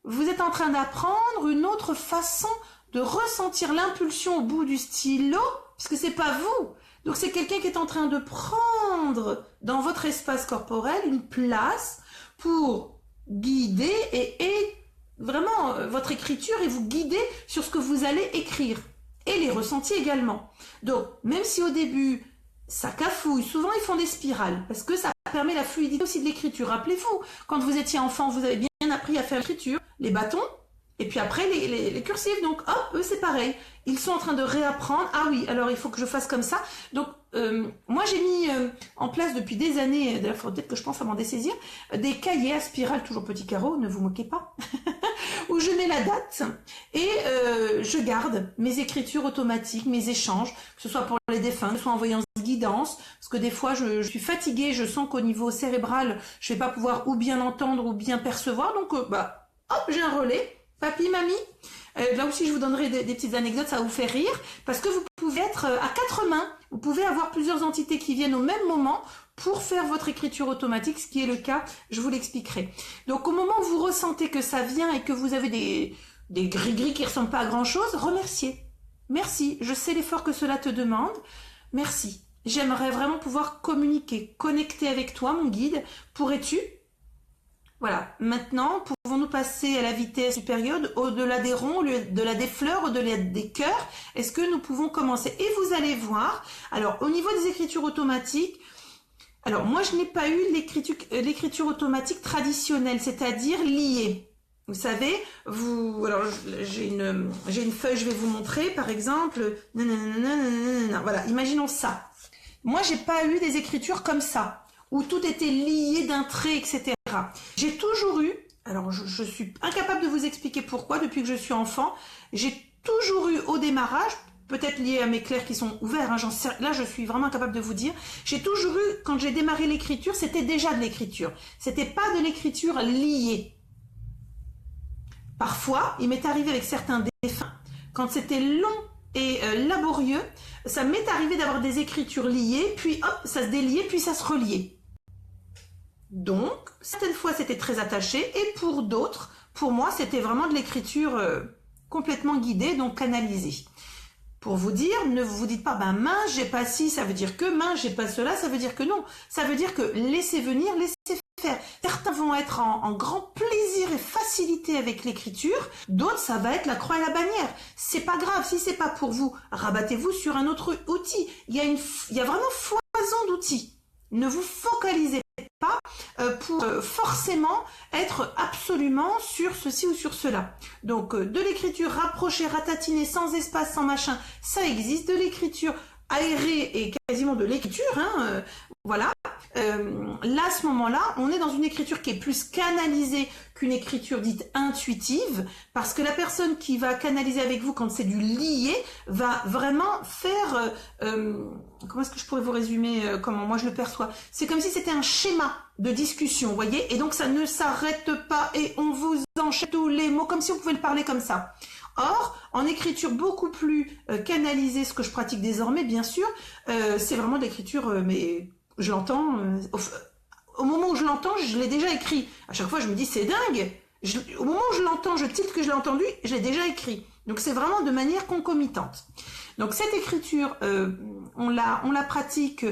Vous êtes en train d'apprendre une autre façon de ressentir l'impulsion au bout du stylo, parce que c'est pas vous. Donc c'est quelqu'un qui est en train de prendre dans votre espace corporel une place pour guider et vraiment votre écriture et vous guider sur ce que vous allez écrire. Et les ressentis également. Donc même si au début ça cafouille, souvent ils font des spirales parce que ça permet la fluidité aussi de l'écriture. Rappelez-vous, quand vous étiez enfant, vous avez bien appris à faire l'écriture, les bâtons, et puis après les cursifs. Donc hop, eux c'est pareil. Ils sont en train de réapprendre. Ah oui, alors il faut que je fasse comme ça. Donc moi j'ai mis en place depuis des années, d'ailleurs peut-être que je pense à m'en dessaisir, des cahiers à spirale, toujours petit carreau, ne vous moquez pas, où je mets la date et je garde mes écritures automatiques, mes échanges, que ce soit pour les défunts, que ce soit en voyance guidance, parce que des fois je suis fatiguée, je sens qu'au niveau cérébral, je vais pas pouvoir ou bien entendre ou bien percevoir, donc hop, j'ai un relais. Papy, mamie, là aussi je vous donnerai des petites anecdotes, ça va vous faire rire, parce que vous pouvez être à quatre mains, vous pouvez avoir plusieurs entités qui viennent au même moment pour faire votre écriture automatique, ce qui est le cas, je vous l'expliquerai. Donc au moment où vous ressentez que ça vient et que vous avez des gris-gris qui ne ressemblent pas à grand-chose, remerciez. Merci, je sais l'effort que cela te demande, merci. J'aimerais vraiment pouvoir communiquer, connecter avec toi, mon guide, pourrais-tu? Voilà, maintenant, pouvons-nous passer à la vitesse supérieure, au-delà des ronds, au-delà des fleurs, au-delà des cœurs? Est-ce que nous pouvons commencer? Et vous allez voir, alors au niveau des écritures automatiques, alors moi je n'ai pas eu l'écriture automatique traditionnelle, c'est-à-dire liée. Vous savez, alors j'ai une feuille, je vais vous montrer, par exemple, voilà, imaginons ça. Moi j'ai pas eu des écritures comme ça, où tout était lié d'un trait, etc. J'ai toujours eu, alors je suis incapable de vous expliquer pourquoi, depuis que je suis enfant, j'ai toujours eu au démarrage, peut-être lié à mes clairs qui sont ouverts, hein, là je suis vraiment incapable de vous dire, j'ai toujours eu, quand j'ai démarré l'écriture, c'était déjà de l'écriture, c'était pas de l'écriture liée. Parfois, il m'est arrivé avec certains défunts quand c'était long et laborieux, ça m'est arrivé d'avoir des écritures liées, puis hop, ça se déliait, puis ça se reliait. Donc, certaines fois, c'était très attaché, et pour d'autres, pour moi, c'était vraiment de l'écriture complètement guidée, donc canalisée. Pour vous dire, ne vous dites pas, ben mince, j'ai pas ci, ça veut dire que mince, j'ai pas cela, ça veut dire que non. Ça veut dire que laissez venir, laissez faire. Certains vont être en grand plaisir et facilité avec l'écriture, d'autres, ça va être la croix et la bannière. C'est pas grave, si c'est pas pour vous, rabattez-vous sur un autre outil. Il y a vraiment foison d'outils. Ne vous focalisez pas pour forcément être absolument sur ceci ou sur cela. Donc de l'écriture rapprochée, ratatinée, sans espace, sans machin, ça existe. De l'écriture aérée et quasiment de l'écriture, voilà. Là, à ce moment-là, on est dans une écriture qui est plus canalisée qu'une écriture dite intuitive, parce que la personne qui va canaliser avec vous quand c'est du lié va vraiment faire, comment est-ce que je pourrais vous résumer comment moi je le perçois? C'est comme si c'était un schéma de discussion, vous voyez, et donc ça ne s'arrête pas et on vous enchaîne tous les mots comme si on pouvait le parler comme ça. Or, en écriture beaucoup plus canalisée, ce que je pratique désormais, bien sûr, c'est vraiment de l'écriture, mais je l'entends, au moment où je l'entends, je l'ai déjà écrit. À chaque fois, je me dis, c'est dingue. Au moment où je l'entends, je tilte que je l'ai entendu, je l'ai déjà écrit. Donc, c'est vraiment de manière concomitante. Donc, cette écriture, on la pratique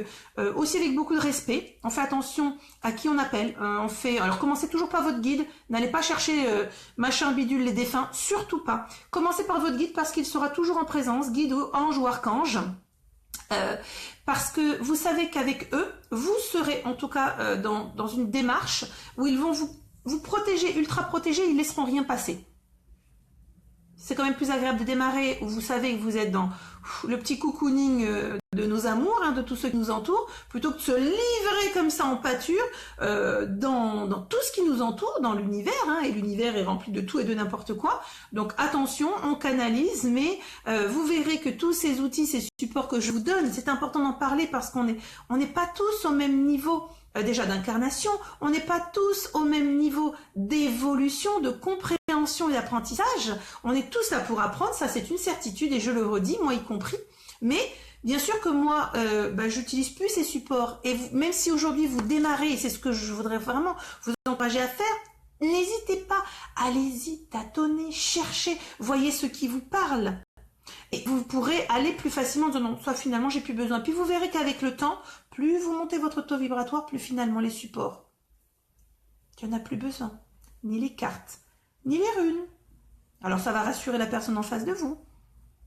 aussi avec beaucoup de respect. On fait attention à qui on appelle. Alors, commencez toujours par votre guide. N'allez pas chercher machin, bidule, les défunts. Surtout pas. Commencez par votre guide parce qu'il sera toujours en présence, guide ou ange ou archange. Parce que vous savez qu'avec eux, vous serez en tout cas dans une démarche où ils vont vous protéger, ultra protéger, ils ne laisseront rien passer. C'est quand même plus agréable de démarrer où vous savez que vous êtes dans le petit cocooning de nos amours, de tous ceux qui nous entourent, plutôt que de se livrer comme ça en pâture dans tout ce qui nous entoure, dans l'univers, et l'univers est rempli de tout et de n'importe quoi. Donc attention, on canalise, mais vous verrez que tous ces outils, ces supports que je vous donne, c'est important d'en parler parce qu'on n'est pas tous au même niveau déjà d'incarnation, on n'est pas tous au même niveau d'évolution, de compréhension et d'apprentissage. On est tous là pour apprendre, ça c'est une certitude et je le redis, moi y compris. Mais bien sûr que moi, j'utilise plus ces supports et même si aujourd'hui vous démarrez, et c'est ce que je voudrais vraiment vous encourager à faire, n'hésitez pas, allez-y, tâtonnez, cherchez, voyez ce qui vous parle. Et vous pourrez aller plus facilement en disant non, soit finalement j'ai plus besoin. Puis vous verrez qu'avec le temps, plus vous montez votre taux vibratoire, plus finalement les supports, il n'y en a plus besoin. Ni les cartes, ni les runes. Alors ça va rassurer la personne en face de vous.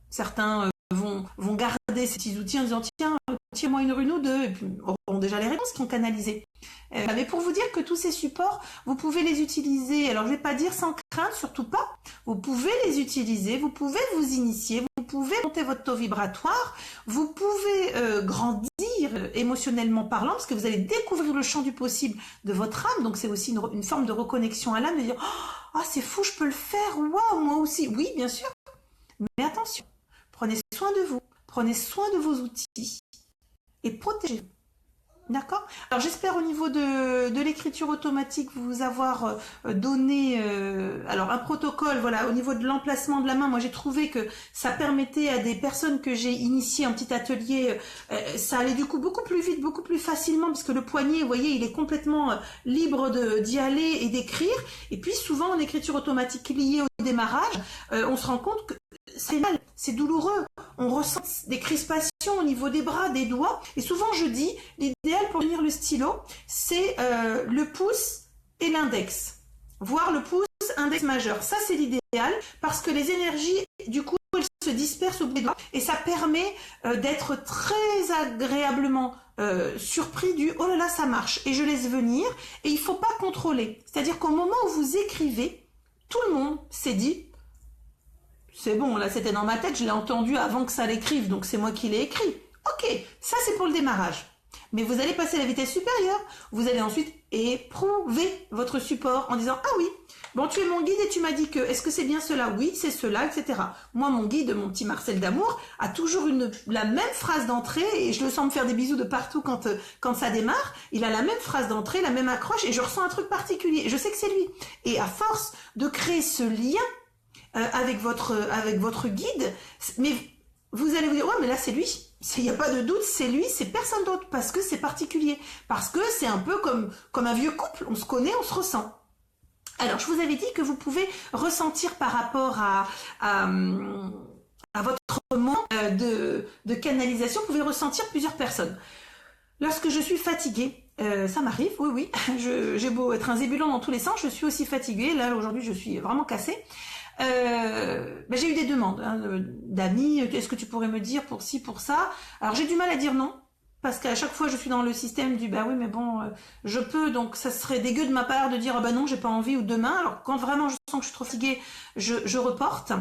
Certains vont garder ces petits outils en disant tiens, tire-moi une rune ou deux, et puis auront déjà les réponses qui ont canalisé. Mais pour vous dire que tous ces supports, vous pouvez les utiliser, alors je ne vais pas dire sans crainte, surtout pas, vous pouvez les utiliser, vous pouvez vous initier, vous pouvez monter votre taux vibratoire, vous pouvez grandir émotionnellement parlant, parce que vous allez découvrir le champ du possible de votre âme, donc c'est aussi une forme de reconnexion à l'âme, de dire « Oh, c'est fou, je peux le faire, waouh, moi aussi !» Oui, bien sûr, mais attention, prenez soin de vous, prenez soin de vos outils et protégez-vous. D'accord. Alors j'espère au niveau de l'écriture automatique vous avoir donné alors un protocole, voilà, au niveau de l'emplacement de la main. Moi j'ai trouvé que ça permettait à des personnes que j'ai initiées un petit atelier, ça allait du coup beaucoup plus vite, beaucoup plus facilement, parce que le poignet, vous voyez, il est complètement libre d'y aller et d'écrire. Et puis souvent en écriture automatique liée au démarrage, on se rend compte que c'est mal, c'est douloureux, on ressent des crispations au niveau des bras, des doigts, et souvent je dis, l'idéal pour tenir le stylo, c'est le pouce et l'index, voire le pouce, index majeur, ça c'est l'idéal, parce que les énergies, du coup, elles se dispersent au bout des doigts, et ça permet d'être très agréablement surpris du « oh là là, ça marche », et je laisse venir, et il ne faut pas contrôler, c'est-à-dire qu'au moment où vous écrivez, tout le monde s'est dit c'est bon, là c'était dans ma tête, je l'ai entendu avant que ça l'écrive, donc c'est moi qui l'ai écrit. Ok, ça c'est pour le démarrage. Mais vous allez passer à la vitesse supérieure. Vous allez ensuite éprouver votre support en disant « Ah oui, bon tu es mon guide et tu m'as dit que, est-ce que c'est bien cela? Oui, c'est cela, etc. » Moi, mon guide, mon petit Marcel d'amour, a toujours la même phrase d'entrée et je le sens me faire des bisous de partout quand ça démarre. Il a la même phrase d'entrée, la même accroche et je ressens un truc particulier. Je sais que c'est lui. Et à force de créer ce lien, avec votre guide, mais vous allez vous dire, ouais, mais là c'est lui, il n'y a pas de doute, c'est lui, c'est personne d'autre, parce que c'est particulier, parce que c'est un peu comme un vieux couple, on se connaît, on se ressent. Alors, je vous avais dit que vous pouvez ressentir par rapport à votre moment de canalisation, vous pouvez ressentir plusieurs personnes. Lorsque je suis fatiguée, ça m'arrive, oui, j'ai beau être un zébulon dans tous les sens, je suis aussi fatiguée, là aujourd'hui je suis vraiment cassée. J'ai eu des demandes d'amis, est-ce que tu pourrais me dire pour ci, pour ça? Alors j'ai du mal à dire non, parce qu'à chaque fois je suis dans le système du bah oui mais bon je peux, donc ça serait dégueu de ma part de dire oh bah non j'ai pas envie ou demain. Alors quand vraiment je sens que je suis trop fatiguée, je reporte.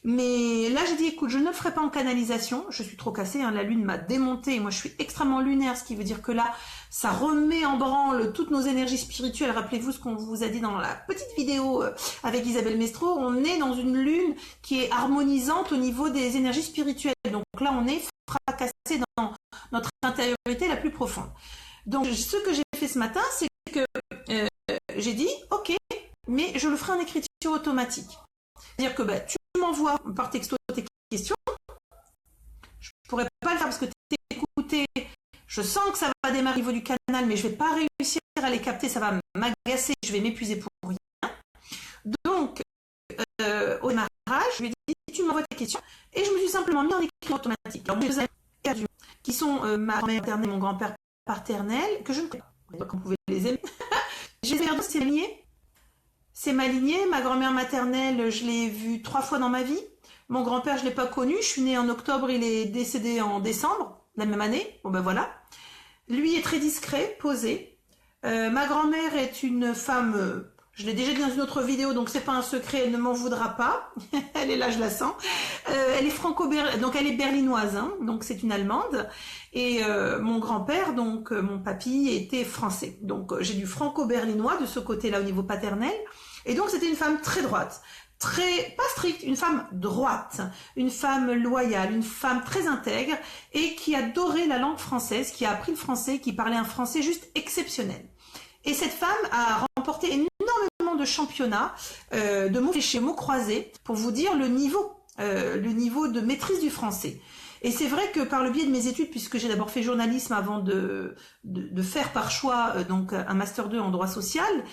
Mais là j'ai dit écoute, je ne le ferai pas en canalisation, je suis trop cassée, la lune m'a démontée, moi je suis extrêmement lunaire, ce qui veut dire que là ça remet en branle toutes nos énergies spirituelles. Rappelez-vous ce qu'on vous a dit dans la petite vidéo avec Isabelle Mestro, on est dans une lune qui est harmonisante au niveau des énergies spirituelles, donc là on est fracassé dans notre intériorité la plus profonde. Donc ce que j'ai fait ce matin, c'est que j'ai dit ok, mais je le ferai en écriture automatique. C'est-à-dire que tu m'envoies par texto tes questions, je pourrais pas le faire parce que t'es écouté, je sens que ça va démarrer au niveau du canal, mais je vais pas réussir à les capter, ça va m'agacer, je vais m'épuiser pour rien. Donc, au démarrage, je lui ai dit, tu m'envoies tes questions, et je me suis simplement mis en écriture automatique. Alors, deux amis qui sont ma grand-mère maternelle et mon grand-père paternel, que je ne connais pas, comme vous pouvez les aimer. J'ai perdu, c'est ma lignée, ma grand-mère maternelle, je l'ai vue 3 fois dans ma vie. Mon grand-père, je ne l'ai pas connu, je suis née en octobre, il est décédé en décembre, la même année. Bon ben voilà. Lui est très discret, posé. Ma grand-mère est une femme, je l'ai déjà dit dans une autre vidéo, donc c'est pas un secret, elle ne m'en voudra pas. Elle est là, je la sens. Elle est donc elle est berlinoise, donc c'est une Allemande. Et mon grand-père, donc mon papy, était français. Donc j'ai du franco-berlinois de ce côté-là au niveau paternel. Et donc c'était une femme très droite, pas stricte, une femme droite, une femme loyale, une femme très intègre et qui adorait la langue française, qui a appris le français, qui parlait un français juste exceptionnel. Et cette femme a remporté énormément de championnats de mots fléchés, mots croisés, pour vous dire le niveau de maîtrise du français. Et c'est vrai que par le biais de mes études, puisque j'ai d'abord fait journalisme avant de faire par choix donc un master 2 en droit social,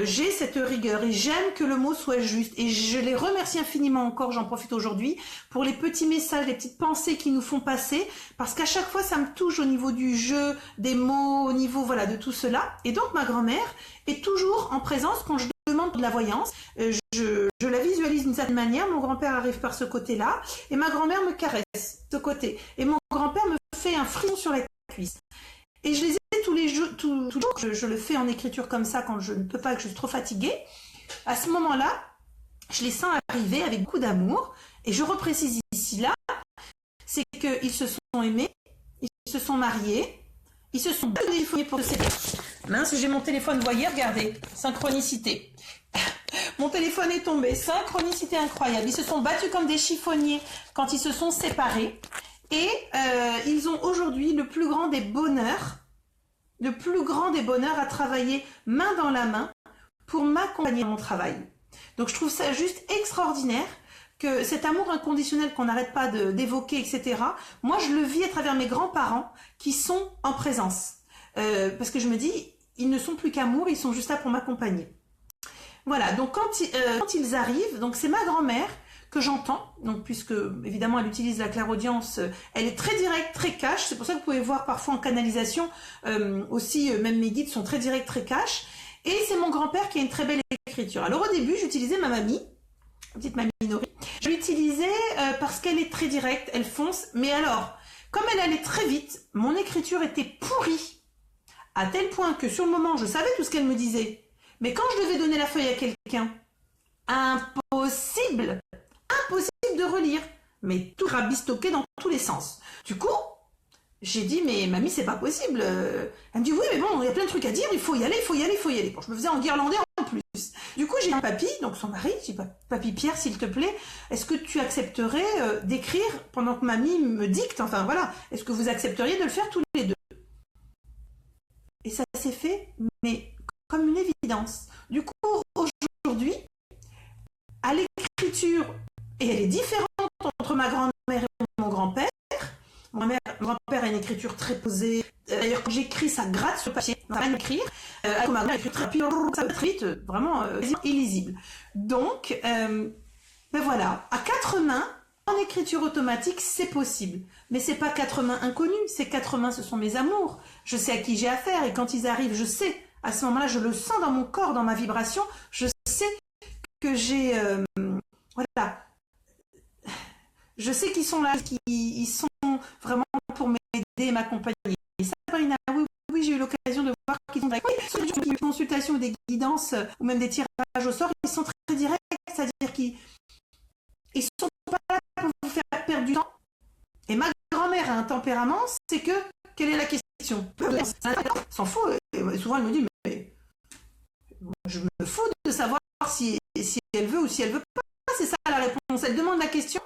j'ai cette rigueur et j'aime que le mot soit juste. Et je les remercie infiniment encore, j'en profite aujourd'hui, pour les petits messages, les petites pensées qui nous font passer, parce qu'à chaque fois ça me touche au niveau du jeu, des mots, au niveau voilà de tout cela. Et donc ma grand-mère est toujours en présence quand je demande de la voyance. Je la visualise d'une certaine manière, mon grand-père arrive par ce côté-là, et ma grand-mère me caresse ce côté. Et mon grand-père me fait un frisson sur la cuisse. Et je les ai tous les jours, tous les jours, je le fais en écriture comme ça quand je ne peux pas, que je suis trop fatiguée. À ce moment-là, je les sens arriver avec beaucoup d'amour, et je reprécise ici là, c'est qu'ils se sont aimés, ils se sont mariés, ils se sont téléphonés pour se séparer. Mince, j'ai mon téléphone, voyez, regardez, synchronicité. Mon téléphone est tombé, synchronicité incroyable. Ils se sont battus comme des chiffonniers quand ils se sont séparés. Et ils ont aujourd'hui le plus grand des bonheurs à travailler main dans la main pour m'accompagner dans mon travail. Donc je trouve ça juste extraordinaire que cet amour inconditionnel qu'on n'arrête pas d'évoquer, etc. Moi, je le vis à travers mes grands-parents qui sont en présence. Parce que je me dis, ils ne sont plus qu'amour, ils sont juste là pour m'accompagner. Voilà, donc quand ils arrivent, donc c'est ma grand-mère que j'entends, donc puisque évidemment elle utilise la clairaudience, elle est très directe, très cash, c'est pour ça que vous pouvez voir parfois en canalisation, aussi même mes guides sont très directs, très cash, et c'est mon grand-père qui a une très belle écriture. Alors au début j'utilisais ma mamie, petite mamie Nori, je l'utilisais parce qu'elle est très directe, elle fonce, mais alors, comme elle allait très vite, mon écriture était pourrie, à tel point que sur le moment je savais tout ce qu'elle me disait, mais quand je devais donner la feuille à quelqu'un, impossible de relire, mais tout rabistoqué dans tous les sens. Du coup, j'ai dit, mais mamie, c'est pas possible. Elle me dit, oui, mais bon, il y a plein de trucs à dire, il faut y aller. Bon, je me faisais enguirlander en plus. Du coup, j'ai dit à papy, donc son mari, j'ai dit, papy Pierre, s'il te plaît, est-ce que tu accepterais d'écrire pendant que mamie me dicte, enfin voilà, est-ce que vous accepteriez de le faire tous les deux? Et ça s'est fait, mais comme une évidence. Du coup, aujourd'hui, à l'écriture écriture, et elle est différente entre ma grand-mère et mon grand-père. Mon grand-père a une écriture très posée. D'ailleurs, quand j'écris, ça gratte sur le papier. On va pas écrire. Ma grand-mère écrit très rapide, ça va très vite, vraiment illisible. Donc, ben voilà, à 4 mains, en écriture automatique, c'est possible. Mais c'est pas 4 mains inconnues. Ces 4 mains, ce sont mes amours. Je sais à qui j'ai affaire et quand ils arrivent, je sais. À ce moment-là, je le sens dans mon corps, dans ma vibration. Je sais que j'ai... voilà. Je sais qu'ils sont là, qu'ils sont vraiment pour m'aider et m'accompagner. Et ça, Paulina, oui, j'ai eu l'occasion de voir qu'ils sont des consultations ou des guidances ou même des tirages au sort, ils sont très directs, c'est-à-dire qu'ils sont pas là pour vous faire perdre du temps. Et ma grand-mère a un tempérament, c'est que, quelle est la question? S'en fout, et souvent elle me dit, mais je me fous de savoir si elle veut ou si elle veut pas. C'est ça la réponse. Elle demande la question,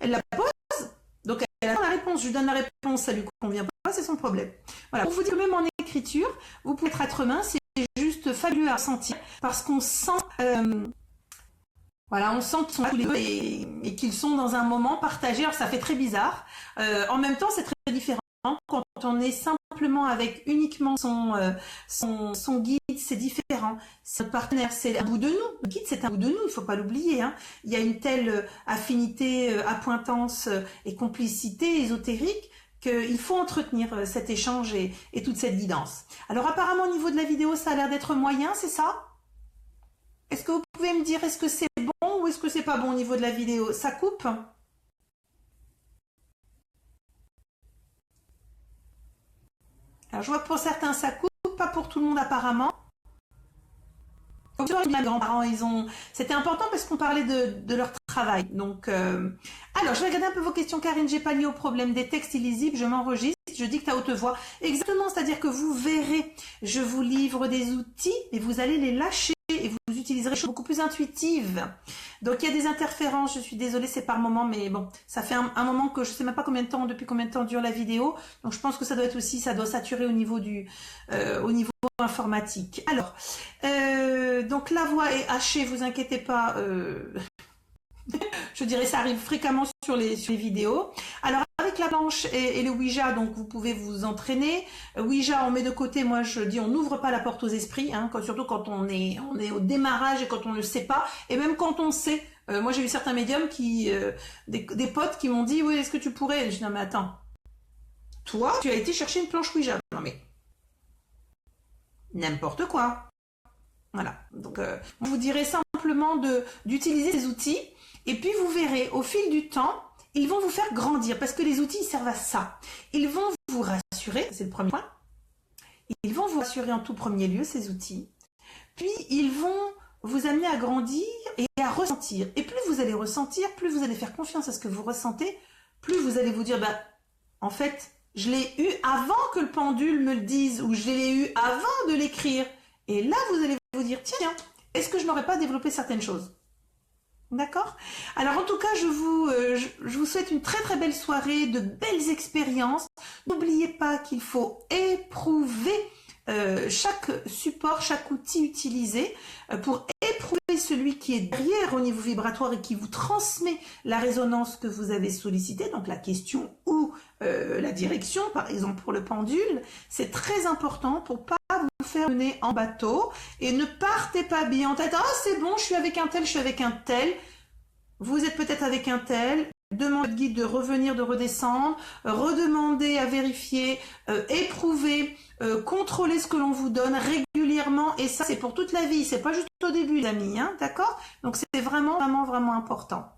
elle la pose, donc elle attend la réponse. Je lui donne la réponse, ça lui convient pas, c'est son problème. Voilà. Pour vous dire que même en écriture, vous pouvez être à 4 mains, c'est juste fabuleux à sentir parce qu'on sent, voilà, on sent qu'ils sont là tous les deux et qu'ils sont dans un moment partagé. Alors ça fait très bizarre. En même temps, c'est très différent quand on est simplement avec uniquement son guide, c'est différent. C'est notre partenaire, c'est un bout de nous. Le guide, c'est un bout de nous, il ne faut pas l'oublier. Hein. Il y a une telle affinité, appointance et complicité ésotérique qu'il faut entretenir cet échange et toute cette guidance. Alors apparemment, au niveau de la vidéo, ça a l'air d'être moyen, c'est ça? Est-ce que vous pouvez me dire, est-ce que c'est bon ou est-ce que c'est pas bon au niveau de la vidéo? Ça coupe? Alors, je vois que pour certains, ça coupe, pas pour tout le monde apparemment. Mes grands-parents, c'était important parce qu'on parlait de leur travail. Donc, alors, je vais regarder un peu vos questions, Karine. J'ai pas lié au problème des textes illisibles. Je m'enregistre, je dicte à haute voix. Exactement, c'est-à-dire que vous verrez, je vous livre des outils et vous allez les lâcher et vous utiliserez des choses beaucoup plus intuitives. Donc, il y a des interférences. Je suis désolée, c'est par moment, mais bon, ça fait un moment que je sais même pas depuis combien de temps dure la vidéo. Donc, je pense que ça doit être aussi, ça doit saturer au niveau informatique. Alors, donc la voix est hachée, vous inquiétez pas. Je dirais ça arrive fréquemment sur les vidéos. Alors avec la planche et le Ouija, donc vous pouvez vous entraîner. Ouija, on met de côté. Moi je dis on n'ouvre pas la porte aux esprits, hein, surtout quand on est au démarrage et quand on ne le sait pas, et même quand on sait. Moi j'ai eu certains médiums des potes qui m'ont dit oui, est-ce que tu pourrais? Je dis non mais attends, toi tu as été chercher une planche Ouija. Non mais n'importe quoi. Voilà, donc je vous dirais simplement d'utiliser ces outils et puis vous verrez au fil du temps, ils vont vous faire grandir parce que les outils ils servent à ça. Ils vont vous rassurer, c'est le premier point. Ils vont vous rassurer en tout premier lieu, ces outils. Puis ils vont vous amener à grandir et à ressentir. Et plus vous allez ressentir, plus vous allez faire confiance à ce que vous ressentez, plus vous allez vous dire, bah, en fait, je l'ai eu avant que le pendule me le dise ou je l'ai eu avant de l'écrire. Et là, vous allez vous dire, tiens, est-ce que je n'aurais pas développé certaines choses? D'accord? Alors, en tout cas, je vous souhaite une très très belle soirée, de belles expériences. N'oubliez pas qu'il faut éprouver chaque support, chaque outil utilisé pour éprouver celui qui est derrière au niveau vibratoire et qui vous transmet la résonance que vous avez sollicitée, donc la question ou la direction, par exemple pour le pendule. C'est très important pour pas vous faire mener en bateau et ne partez pas bien en tête. Ah, c'est bon, je suis avec un tel, je suis avec un tel. Vous êtes peut-être avec un tel. Demandez au guide de revenir, de redescendre, redemander à vérifier, éprouver, contrôler ce que l'on vous donne régulièrement, et ça c'est pour toute la vie, c'est pas juste au début les amis, hein, d'accord? Donc c'est vraiment vraiment vraiment important.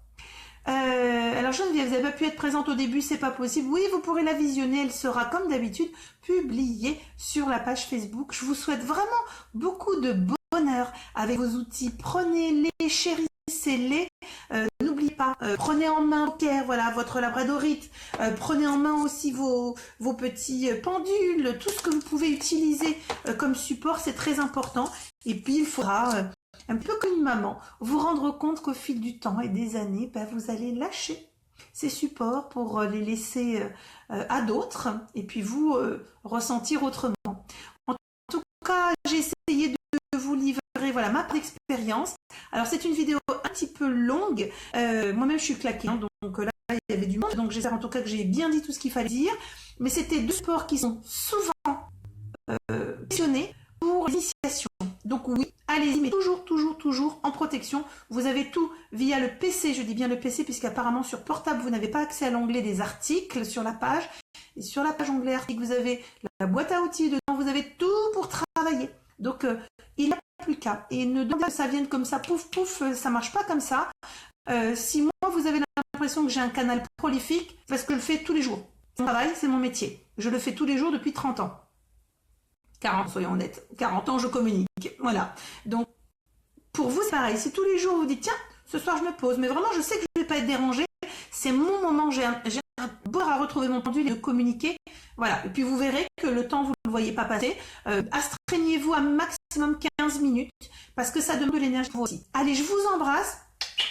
Alors Geneviève, vous n'avez pas pu être présente au début, c'est pas possible. Oui, vous pourrez la visionner, elle sera comme d'habitude publiée sur la page Facebook. Je vous souhaite vraiment beaucoup de bonheur avec vos outils. Prenez-les, chérissez-les. N'oubliez pas, prenez en main voilà, votre labradorite, prenez en main aussi vos petits pendules, tout ce que vous pouvez utiliser comme support, c'est très important. Et puis il faudra, un peu comme une maman, vous rendre compte qu'au fil du temps et des années, vous allez lâcher ces supports pour les laisser à d'autres et puis vous ressentir autrement. En tout cas, j'ai essayé de vous livrer voilà, ma expérience. Alors c'est une vidéo un petit peu longue. Moi-même, je suis claquée, hein, donc là, il y avait du monde. Donc j'espère en tout cas que j'ai bien dit tout ce qu'il fallait dire. Mais c'était deux sports qui sont souvent questionnés pour l'initiation. Donc oui, allez-y, mais toujours en protection. Vous avez tout via le PC, je dis bien le PC, puisqu'apparemment sur portable, vous n'avez pas accès à l'onglet des articles sur la page. Et sur la page onglet articles, vous avez la boîte à outils dedans, vous avez tout pour travailler. Donc il n'y a plus qu'à. Et ne demandez pas que ça vienne comme ça, pouf, ça marche pas comme ça. Si moi, vous avez l'impression que j'ai un canal prolifique, parce que je le fais tous les jours. C'est mon travail, c'est mon métier. Je le fais tous les jours depuis 30 ans. 40, soyons honnêtes. 40 ans, je communique. Voilà. Donc, pour vous, c'est pareil. Si tous les jours, vous dites, tiens, ce soir, je me pose, mais vraiment, je sais que je ne vais pas être dérangée. C'est mon moment. J'ai un besoin à retrouver mon pendule et de communiquer. Voilà. Et puis, vous verrez que le temps, vous ne le voyez pas passer. Astreignez-vous à maximum 15 minutes parce que ça demande de l'énergie pour vous aussi. Allez, je vous embrasse,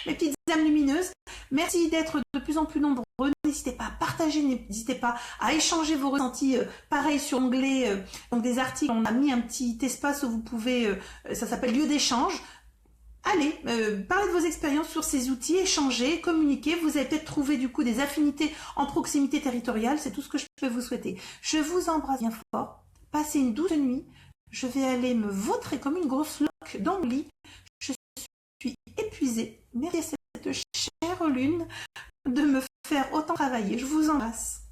mes petites âmes lumineuses. Merci d'être de plus en plus nombreux. N'hésitez pas à partager, n'hésitez pas à échanger vos ressentis. Pareil sur l'onglet donc des articles, on a mis un petit espace où vous pouvez, ça s'appelle lieu d'échange. Allez, parlez de vos expériences sur ces outils, échangez, communiquez. Vous avez peut-être trouvé du coup des affinités en proximité territoriale. C'est tout ce que je peux vous souhaiter. Je vous embrasse bien fort. Passez une douce nuit. Je vais aller me vautrer comme une grosse loque dans le lit. Je suis épuisée. Merci à cette chère lune de me faire autant travailler. Je vous embrasse.